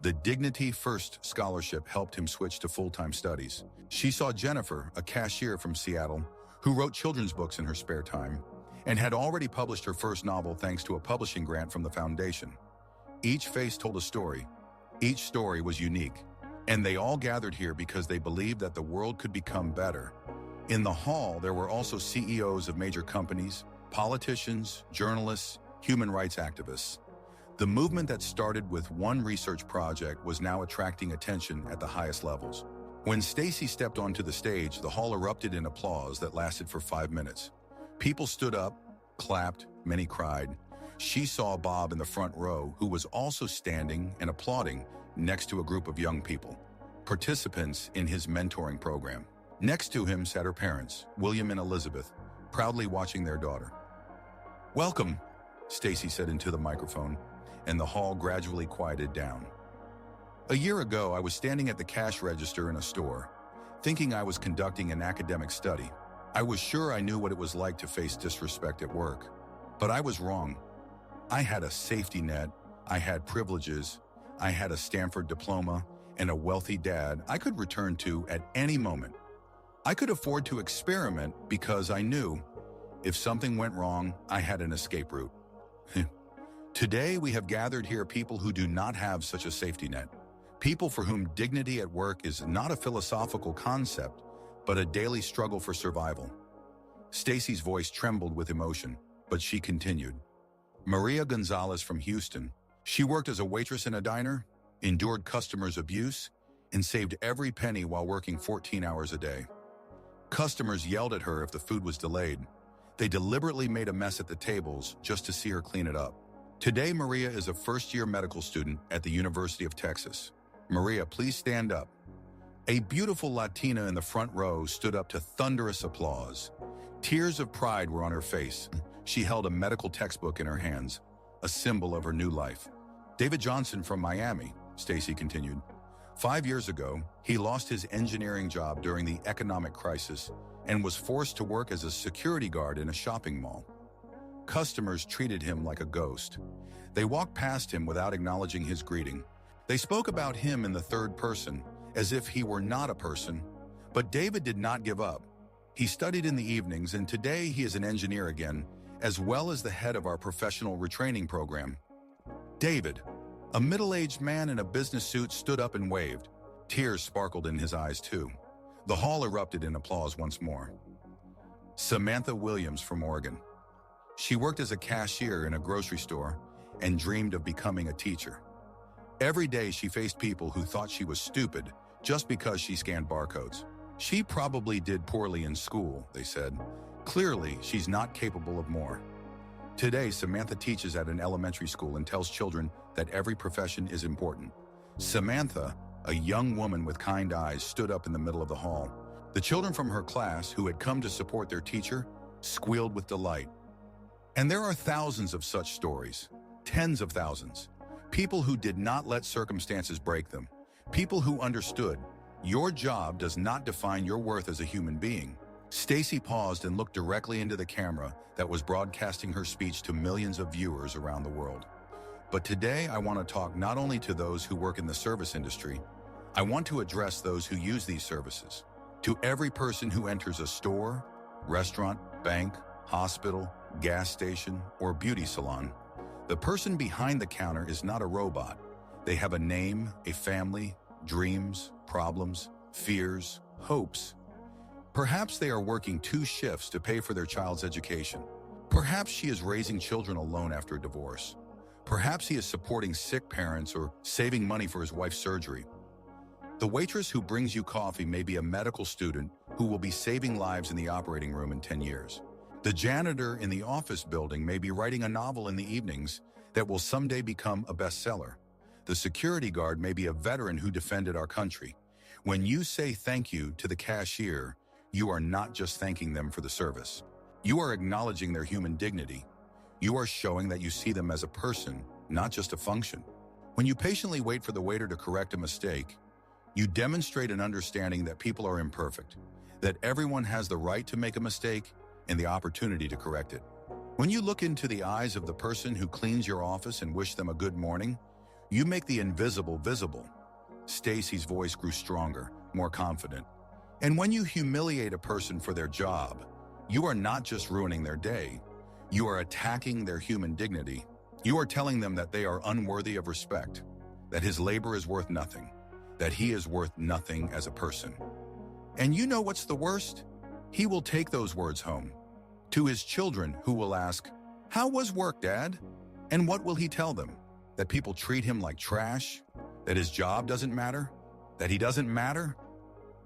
Speaker 1: The Dignity First scholarship helped him switch to full-time studies. She saw Jennifer, a cashier from Seattle, who wrote children's books in her spare time and had already published her first novel thanks to a publishing grant from the foundation. Each face told a story. Each story was unique. And they all gathered here because they believed that the world could become better. In the hall, there were also CEOs of major companies, politicians, journalists, human rights activists. The movement that started with one research project was now attracting attention at the highest levels. When Stacy stepped onto the stage, the hall erupted in applause that lasted for 5 minutes. People stood up, clapped, many cried. She saw Bob in the front row, who was also standing and applauding next to a group of young people, participants in his mentoring program. Next to him sat her parents, William and Elizabeth, proudly watching their daughter. "Welcome," Stacy said into the microphone, and the hall gradually quieted down. A year ago, I was standing at the cash register in a store, thinking I was conducting an academic study. I was sure I knew what it was like to face disrespect at work, but I was wrong. I had a safety net, I had privileges, I had a Stanford diploma, and a wealthy dad I could return to at any moment. I could afford to experiment because I knew if something went wrong, I had an escape route. Today, we have gathered here people who do not have such a safety net. People for whom dignity at work is not a philosophical concept, but a daily struggle for survival. Stacy's voice trembled with emotion, but she continued. Maria Gonzalez from Houston. She worked as a waitress in a diner, endured customers' abuse, and saved every penny while working 14 hours a day. Customers yelled at her if the food was delayed. They deliberately made a mess at the tables just to see her clean it up. Today, Maria is a first-year medical student at the University of Texas. Maria, please stand up. A beautiful Latina in the front row stood up to thunderous applause. Tears of pride were on her face. She held a medical textbook in her hands, a symbol of her new life. David Johnson from Miami, Stacy continued. 5 years ago, he lost his engineering job during the economic crisis and was forced to work as a security guard in a shopping mall. Customers treated him like a ghost. They walked past him without acknowledging his greeting. They spoke about him in the third person, as if he were not a person. But David did not give up. He studied in the evenings, and today he is an engineer again, as well as the head of our professional retraining program. David, a middle-aged man in a business suit, stood up and waved. Tears sparkled in his eyes too. The hall erupted in applause once more. Samantha Williams from Oregon. She worked as a cashier in a grocery store and dreamed of becoming a teacher. Every day she faced people who thought she was stupid just because she scanned barcodes. She probably did poorly in school, they said. Clearly, she's not capable of more. Today, Samantha teaches at an elementary school and tells children that every profession is important. Samantha, a young woman with kind eyes, stood up in the middle of the hall. The children from her class, who had come to support their teacher, squealed with delight. And there are thousands of such stories, tens of thousands. People who did not let circumstances break them. People who understood, your job does not define your worth as a human being. Stacy paused and looked directly into the camera that was broadcasting her speech to millions of viewers around the world. But today I want to talk not only to those who work in the service industry, I want to address those who use these services. To every person who enters a store, restaurant, bank, hospital, gas station, or beauty salon. The person behind the counter is not a robot. They have a name, a family, dreams, problems, fears, hopes. Perhaps they are working 2 shifts to pay for their child's education. Perhaps she is raising children alone after a divorce. Perhaps he is supporting sick parents or saving money for his wife's surgery. The waitress who brings you coffee may be a medical student who will be saving lives in the operating room in 10 years. The janitor in the office building may be writing a novel in the evenings that will someday become a bestseller. The security guard may be a veteran who defended our country. When you say thank you to the cashier, you are not just thanking them for the service. You are acknowledging their human dignity. You are showing that you see them as a person, not just a function. When you patiently wait for the waiter to correct a mistake, you demonstrate an understanding that people are imperfect, that everyone has the right to make a mistake and the opportunity to correct it. When you look into the eyes of the person who cleans your office and wish them a good morning, you make the invisible visible. Stacy's voice grew stronger, more confident. And when you humiliate a person for their job, you are not just ruining their day, you are attacking their human dignity. You are telling them that they are unworthy of respect, that his labor is worth nothing, that he is worth nothing as a person. And you know what's the worst? He will take those words home to his children, who will ask, "How was work, Dad?" And what will he tell them? That people treat him like trash? That his job doesn't matter? That he doesn't matter?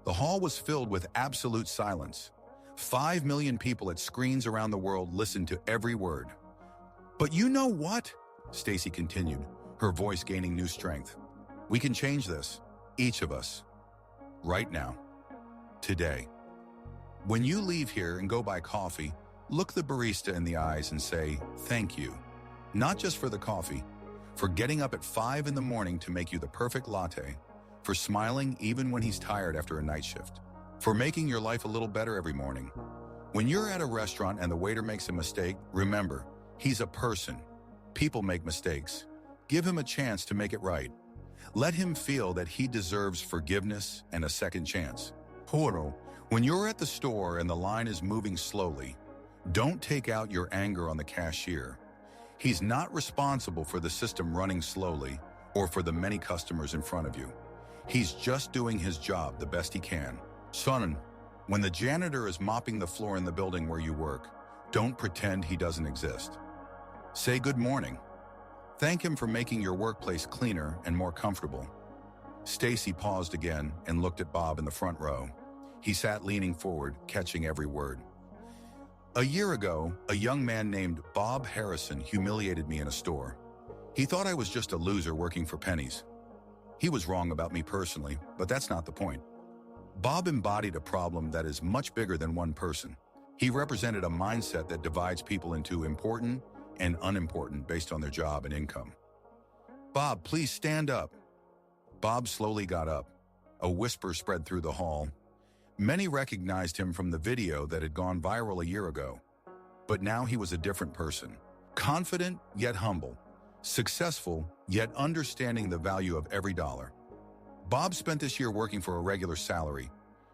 Speaker 1: The hall was filled with absolute silence. 5 million people at screens around the world listened to every word. But you know what? Stacy continued, her voice gaining new strength. We can change this, each of us, right now, today. When you leave here and go buy coffee, look the barista in the eyes and say, thank you. Not just for the coffee, for getting up at 5 in the morning to make you the perfect latte, for smiling even when he's tired after a night shift, for making your life a little better every morning. When you're at a restaurant and the waiter makes a mistake, remember, he's a person. People make mistakes. Give him a chance to make it right. Let him feel that he deserves forgiveness and a second chance. Horo, when you're at the store and the line is moving slowly, don't take out your anger on the cashier. He's not responsible for the system running slowly or for the many customers in front of you. He's just doing his job the best he can. Son, when the janitor is mopping the floor in the building where you work, don't pretend he doesn't exist. Say good morning. Thank him for making your workplace cleaner and more comfortable. Stacy paused again and looked at Bob in the front row. He sat leaning forward, catching every word. A year ago, a young man named Bob Harrison humiliated me in a store. He thought I was just a loser working for pennies. He was wrong about me personally, but that's not the point. Bob embodied a problem that is much bigger than one person. He represented a mindset that divides people into important and unimportant based on their job and income. "Bob, please stand up." Bob slowly got up. A whisper spread through the hall. Many recognized him from the video that had gone viral a year ago. But now he was a different person. Confident, yet humble. Successful, yet understanding the value of every dollar. Bob spent this year working for a regular salary.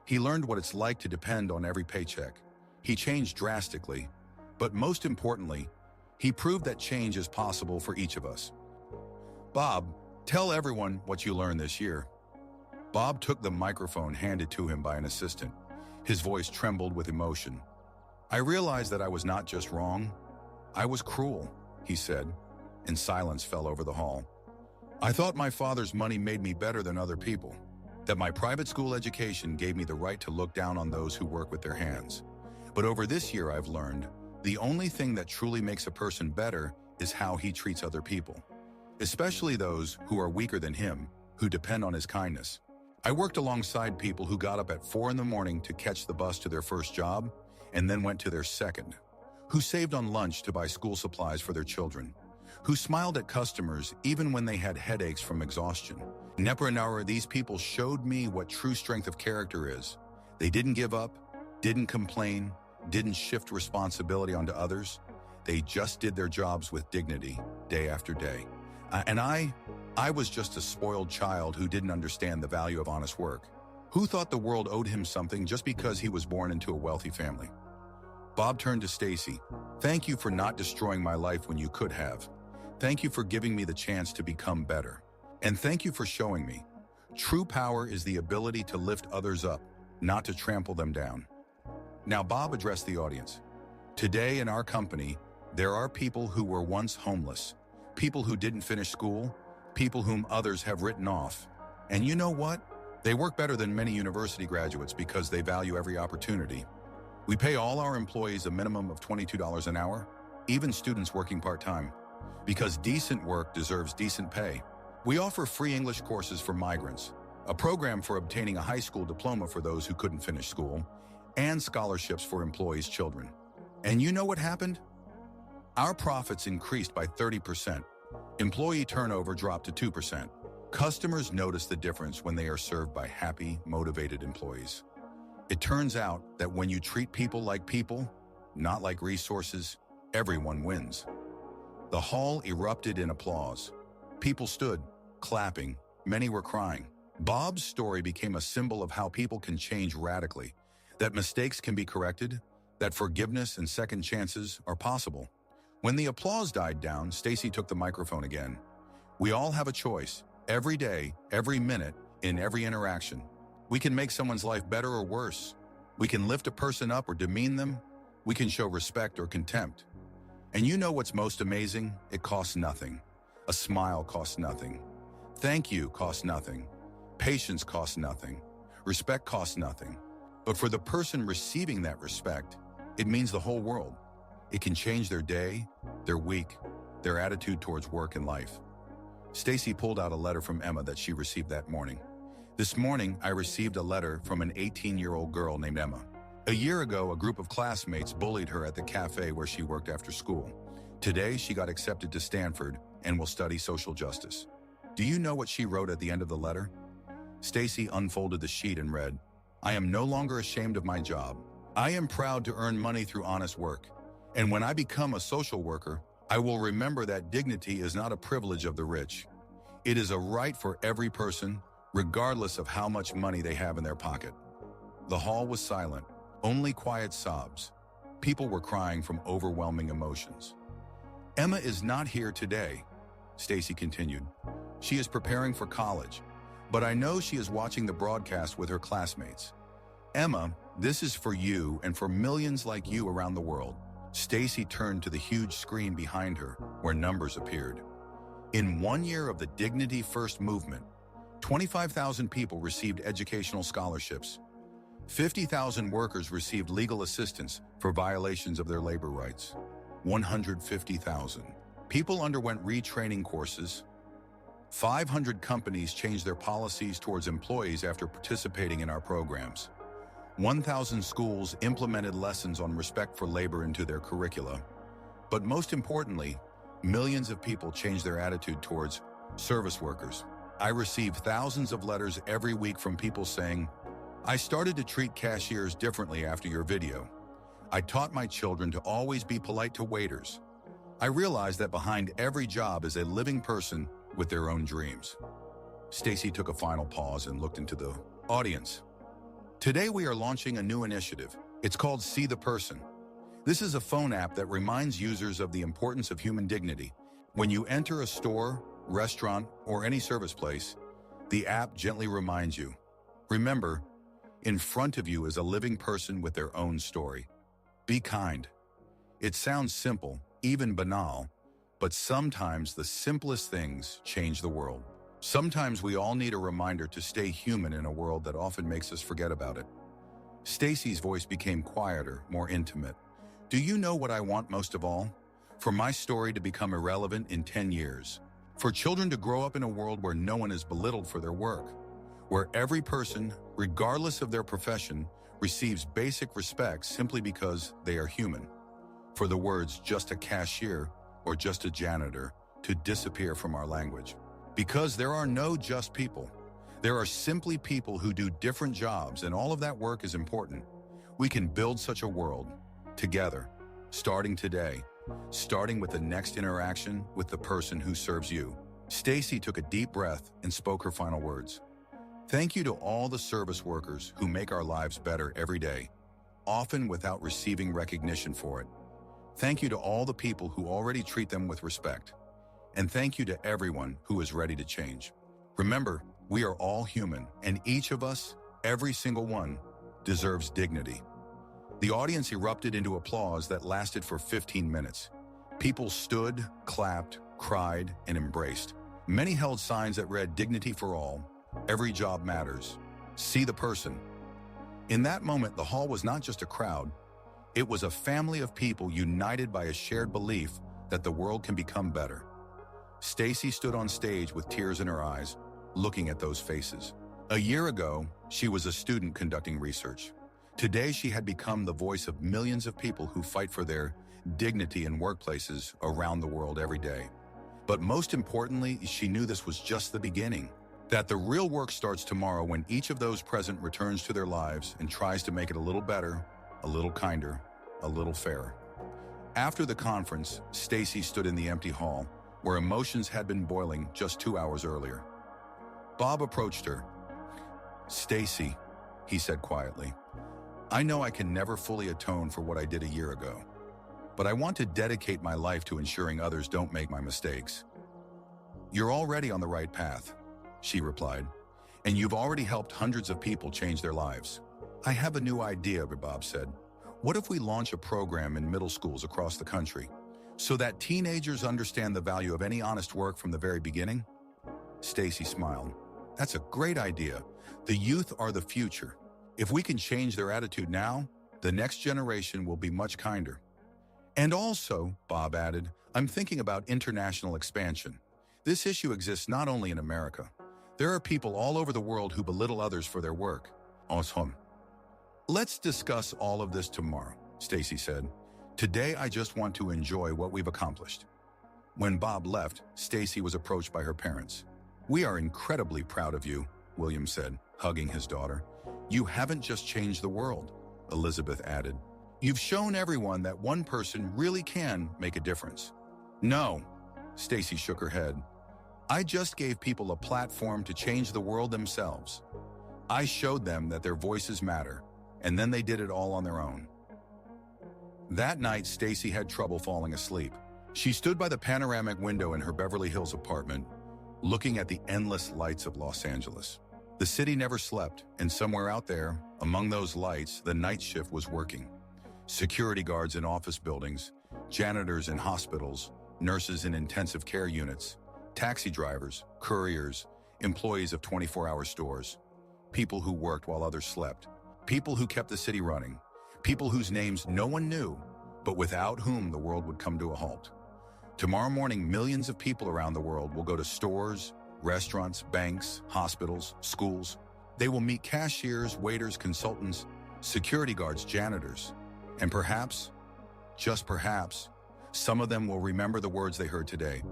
Speaker 1: He learned what it's like to depend on every paycheck. He changed drastically, but most importantly, he proved that change is possible for each of us. "Bob, tell everyone what you learned this year." Bob took the microphone handed to him by an assistant. His voice trembled with emotion. "I realized that I was not just wrong, I was cruel," he said, and silence fell over the hall. "I thought my father's money made me better than other people, that my private school education gave me the right to look down on those who work with their hands. But over this year I've learned, the only thing that truly makes a person better is how he treats other people, especially those who are weaker than him, who depend on his kindness. I worked alongside people who got up at 4 in the morning to catch the bus to their first job and then went to their second, who saved on lunch to buy school supplies for their children, who smiled at customers even when they had headaches from exhaustion. Never these people showed me what true strength of character is. They didn't give up, didn't complain, didn't shift responsibility onto others. They just did their jobs with dignity, day after day. I was just a spoiled child who didn't understand the value of honest work, who thought the world owed him something just because he was born into a wealthy family." Bob turned to Stacy. "Thank you for not destroying my life when you could have. Thank you for giving me the chance to become better. And thank you for showing me. True power is the ability to lift others up, not to trample them down." Now Bob addressed the audience. "Today in our company, there are people who were once homeless, people who didn't finish school, people whom others have written off. And you know what? They work better than many university graduates because they value every opportunity. We pay all our employees a minimum of $22 an hour, even students working part-time, because decent work deserves decent pay. We offer free English courses for migrants, a program for obtaining a high school diploma for those who couldn't finish school, and scholarships for employees' children. And you know what happened? Our profits increased by 30%. Employee turnover dropped to 2%. Customers notice the difference when they are served by happy, motivated employees. It turns out that when you treat people like people, not like resources, everyone wins." The hall erupted in applause. People stood, clapping. Many were crying. Bob's story became a symbol of how people can change radically, that mistakes can be corrected, that forgiveness and second chances are possible. When the applause died down, Stacy took the microphone again. "We all have a choice, every day, every minute, in every interaction. We can make someone's life better or worse. We can lift a person up or demean them. We can show respect or contempt. And you know what's most amazing? It costs nothing. A smile costs nothing. Thank you costs nothing. Patience costs nothing. Respect costs nothing. But for the person receiving that respect, it means the whole world. It can change their day, their week, their attitude towards work and life." Stacy pulled out a letter from Emma that she received that morning. "This morning, I received a letter from an 18-year-old girl named Emma. A year ago, a group of classmates bullied her at the cafe where she worked after school. Today, she got accepted to Stanford and will study social justice. Do you know what she wrote at the end of the letter?" Stacy unfolded the sheet and read, "I am no longer ashamed of my job. I am proud to earn money through honest work. And when I become a social worker, I will remember that dignity is not a privilege of the rich. It is a right for every person, regardless of how much money they have in their pocket." The hall was silent, only quiet sobs. People were crying from overwhelming emotions. "Emma is not here today," Stacy continued. "She is preparing for college, but I know she is watching the broadcast with her classmates. Emma, this is for you and for millions like you around the world." Stacy turned to the huge screen behind her, where numbers appeared. In 1 year of the Dignity First movement, 25,000 people received educational scholarships. 50,000 workers received legal assistance for violations of their labor rights. 150,000. People underwent retraining courses. 500 companies changed their policies towards employees after participating in our programs. 1,000 schools implemented lessons on respect for labor into their curricula. But most importantly, millions of people changed their attitude towards service workers. I receive thousands of letters every week from people saying, "I started to treat cashiers differently after your video. I taught my children to always be polite to waiters. I realized that behind every job is a living person with their own dreams." Stacy took a final pause and looked into the audience. Today we are launching a new initiative. It's called See the Person. This is a phone app that reminds users of the importance of human dignity. When you enter a store, restaurant, or any service place, the app gently reminds you, remember, in front of you is a living person with their own story. Be kind. It sounds simple, even banal, but sometimes the simplest things change the world. Sometimes we all need a reminder to stay human in a world that often makes us forget about it. Stacy's voice became quieter, more intimate. Do you know what I want most of all? For my story to become irrelevant in 10 years. For children to grow up in a world where no one is belittled for their work. Where every person, regardless of their profession, receives basic respect simply because they are human. For the words just a cashier or just a janitor to disappear from our language. Because there are no just people. There are simply people who do different jobs, and all of that work is important. We can build such a world together, starting today, starting with the next interaction with the person who serves you. Stacy took a deep breath and spoke her final words. Thank you to all the service workers who make our lives better every day, often without receiving recognition for it. Thank you to all the people who already treat them with respect. And thank you to everyone who is ready to change. Remember, we are all human, and each of us, every single one, deserves dignity. The audience erupted into applause that lasted for 15 minutes. People stood, clapped, cried, and embraced. Many held signs that read "Dignity for all," "Every job matters," "See the person." In that moment, the hall was not just a crowd. It was a family of people united by a shared belief that the world can become better. Stacy stood on stage with tears in her eyes, looking at those faces. A year ago, she was a student conducting research. Today, she had become the voice of millions of people who fight for their dignity in workplaces around the world every day. But most importantly, she knew this was just the beginning, that the real work starts tomorrow when each of those present returns to their lives and tries to make it a little better, a little kinder, a little fairer. After the conference, Stacy stood in the empty hall, where emotions had been boiling just 2 hours earlier. Bob approached her. "Stacy," he said quietly, "I know I can never fully atone for what I did a year ago, but I want to dedicate my life to ensuring others don't make my mistakes." "You're already on the right path," she replied, "and you've already helped hundreds of people change their lives." "I have a new idea," Bob said. "What if we launch a program in middle schools across the country so that teenagers understand the value of any honest work from the very beginning?" Stacy smiled. "That's a great idea. The youth are the future. If we can change their attitude now, the next generation will be much kinder." "And also," Bob added, "I'm thinking about international expansion. This issue exists not only in America. There are people all over the world who belittle others for their work." Awesome. "Let's discuss all of this tomorrow," Stacy said. "Today I just want to enjoy what we've accomplished." When Bob left, Stacy was approached by her parents. "We are incredibly proud of you," William said, hugging his daughter. "You haven't just changed the world," Elizabeth added. "You've shown everyone that one person really can make a difference." "No," Stacy shook her head. "I just gave people a platform to change the world themselves. I showed them that their voices matter, and then they did it all on their own." That night, Stacy had trouble falling asleep. She stood by the panoramic window in her Beverly Hills apartment, looking at the endless lights of Los Angeles. The city never slept, and somewhere out there, among those lights, the night shift was working. Security guards in office buildings, janitors in hospitals, nurses in intensive care units, taxi drivers, couriers, employees of 24-hour stores, people who worked while others slept, people who kept the city running, people whose names no one knew, but without whom the world would come to a halt. Tomorrow morning, millions of people around the world will go to stores, restaurants, banks, hospitals, schools. They will meet cashiers, waiters, consultants, security guards, janitors, and perhaps, just perhaps, some of them will remember the words they heard today.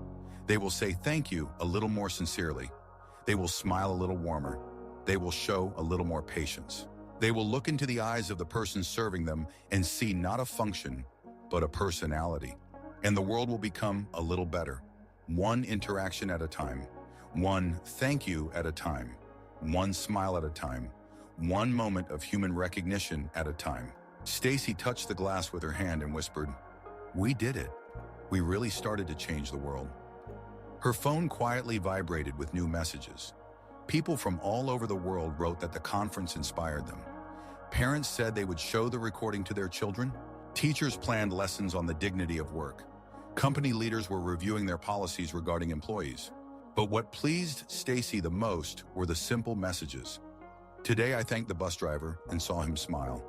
Speaker 1: They will say thank you a little more sincerely. They will smile a little warmer. They will show a little more patience. They will look into the eyes of the person serving them and see not a function, but a personality. And the world will become a little better, one interaction at a time, one thank you at a time, one smile at a time, one moment of human recognition at a time. Stacy touched the glass with her hand and whispered, "We did it. We really started to change the world." Her phone quietly vibrated with new messages. People from all over the world wrote that the conference inspired them. Parents said they would show the recording to their children. Teachers planned lessons on the dignity of work. Company leaders were reviewing their policies regarding employees. But what pleased Stacy the most were the simple messages. Today I thanked the bus driver and saw him smile.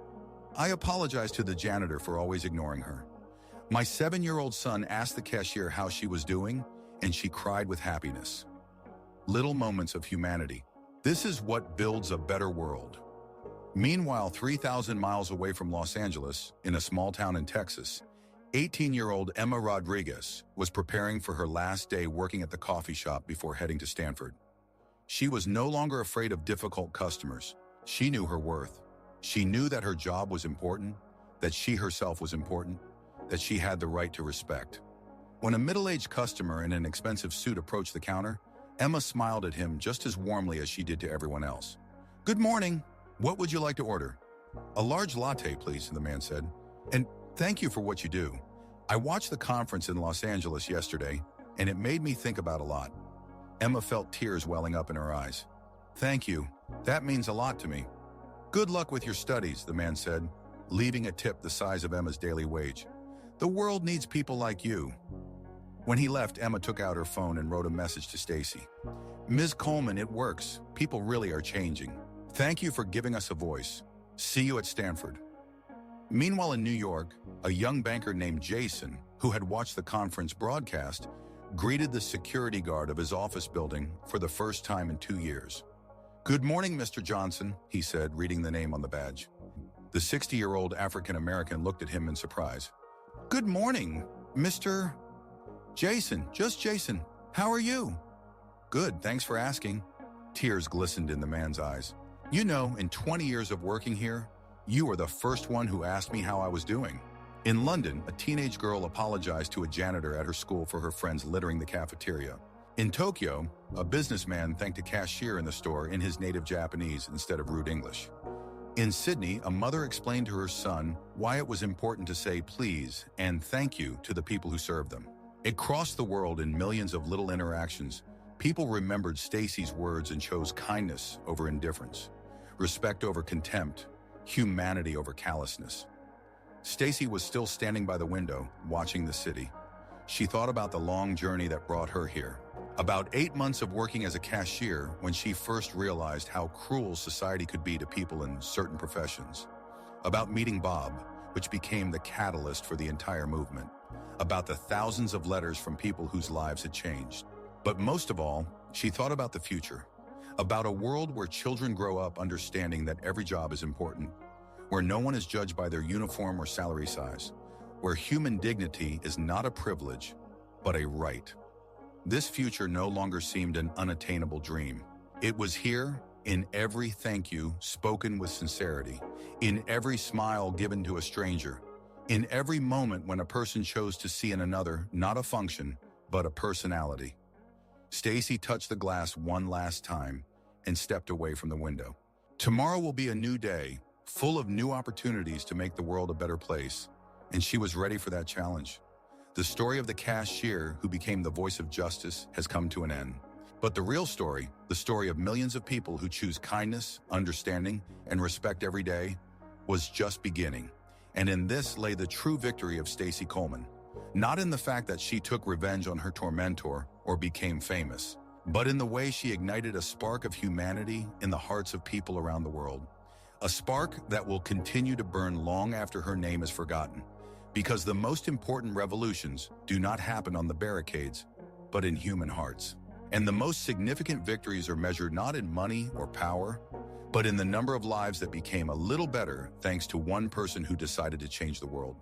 Speaker 1: I apologized to the janitor for always ignoring her. My 7-year-old son asked the cashier how she was doing, and she cried with happiness. Little moments of humanity. This is what builds a better world. Meanwhile, 3,000 miles away from Los Angeles, in a small town in Texas, 18-year-old Emma Rodriguez was preparing for her last day working at the coffee shop before heading to Stanford. She was no longer afraid of difficult customers. She knew her worth. She knew that her job was important, that she herself was important, that she had the right to respect. When a middle-aged customer in an expensive suit approached the counter, Emma smiled at him just as warmly as she did to everyone else. "Good morning. What would you like to order?" "A large latte, please," the man said. "And thank you for what you do. I watched the conference in Los Angeles yesterday, and it made me think about a lot." Emma felt tears welling up in her eyes. "Thank you. That means a lot to me." "Good luck with your studies," the man said, leaving a tip the size of Emma's daily wage. "The world needs people like you." When he left, Emma took out her phone and wrote a message to Stacy. "Ms. Coleman, it works. People really are changing. Thank you for giving us a voice. See you at Stanford." Meanwhile in New York, a young banker named Jason, who had watched the conference broadcast, greeted the security guard of his office building for the first time in 2 years. "Good morning, Mr. Johnson," he said, reading the name on the badge. The 60-year-old African-American looked at him in surprise. "Good morning, Mr. Jason, just Jason. How are you?" "Good, thanks for asking." Tears glistened in the man's eyes. "You know, in 20 years of working here, you were the first one who asked me how I was doing." In London, a teenage girl apologized to a janitor at her school for her friends littering the cafeteria. In Tokyo, a businessman thanked a cashier in the store in his native Japanese instead of rude English. In Sydney, a mother explained to her son why it was important to say please and thank you to the people who served them. It crossed the world in millions of little interactions. People remembered Stacy's words and chose kindness over indifference, respect over contempt, humanity over callousness. Stacy was still standing by the window, watching the city. She thought about the long journey that brought her here. About 8 months of working as a cashier when she first realized how cruel society could be to people in certain professions. About meeting Bob, which became the catalyst for the entire movement. About the thousands of letters from people whose lives had changed. But most of all, she thought about the future. About a world where children grow up understanding that every job is important. Where no one is judged by their uniform or salary size. Where human dignity is not a privilege, but a right. This future no longer seemed an unattainable dream. It was here, in every thank you spoken with sincerity, in every smile given to a stranger, in every moment when a person chose to see in another not a function, but a personality. Stacy touched the glass one last time and stepped away from the window. Tomorrow will be a new day, full of new opportunities to make the world a better place, and she was ready for that challenge. The story of the cashier who became the voice of justice has come to an end. But the real story, the story of millions of people who choose kindness, understanding, and respect every day, was just beginning. And in this lay the true victory of Stacy Coleman. Not in the fact that she took revenge on her tormentor or became famous, but in the way she ignited a spark of humanity in the hearts of people around the world. A spark that will continue to burn long after her name is forgotten, Because the most important revolutions do not happen on the barricades, but in human hearts. And the most significant victories are measured not in money or power, but in the number of lives that became a little better thanks to one person who decided to change the world.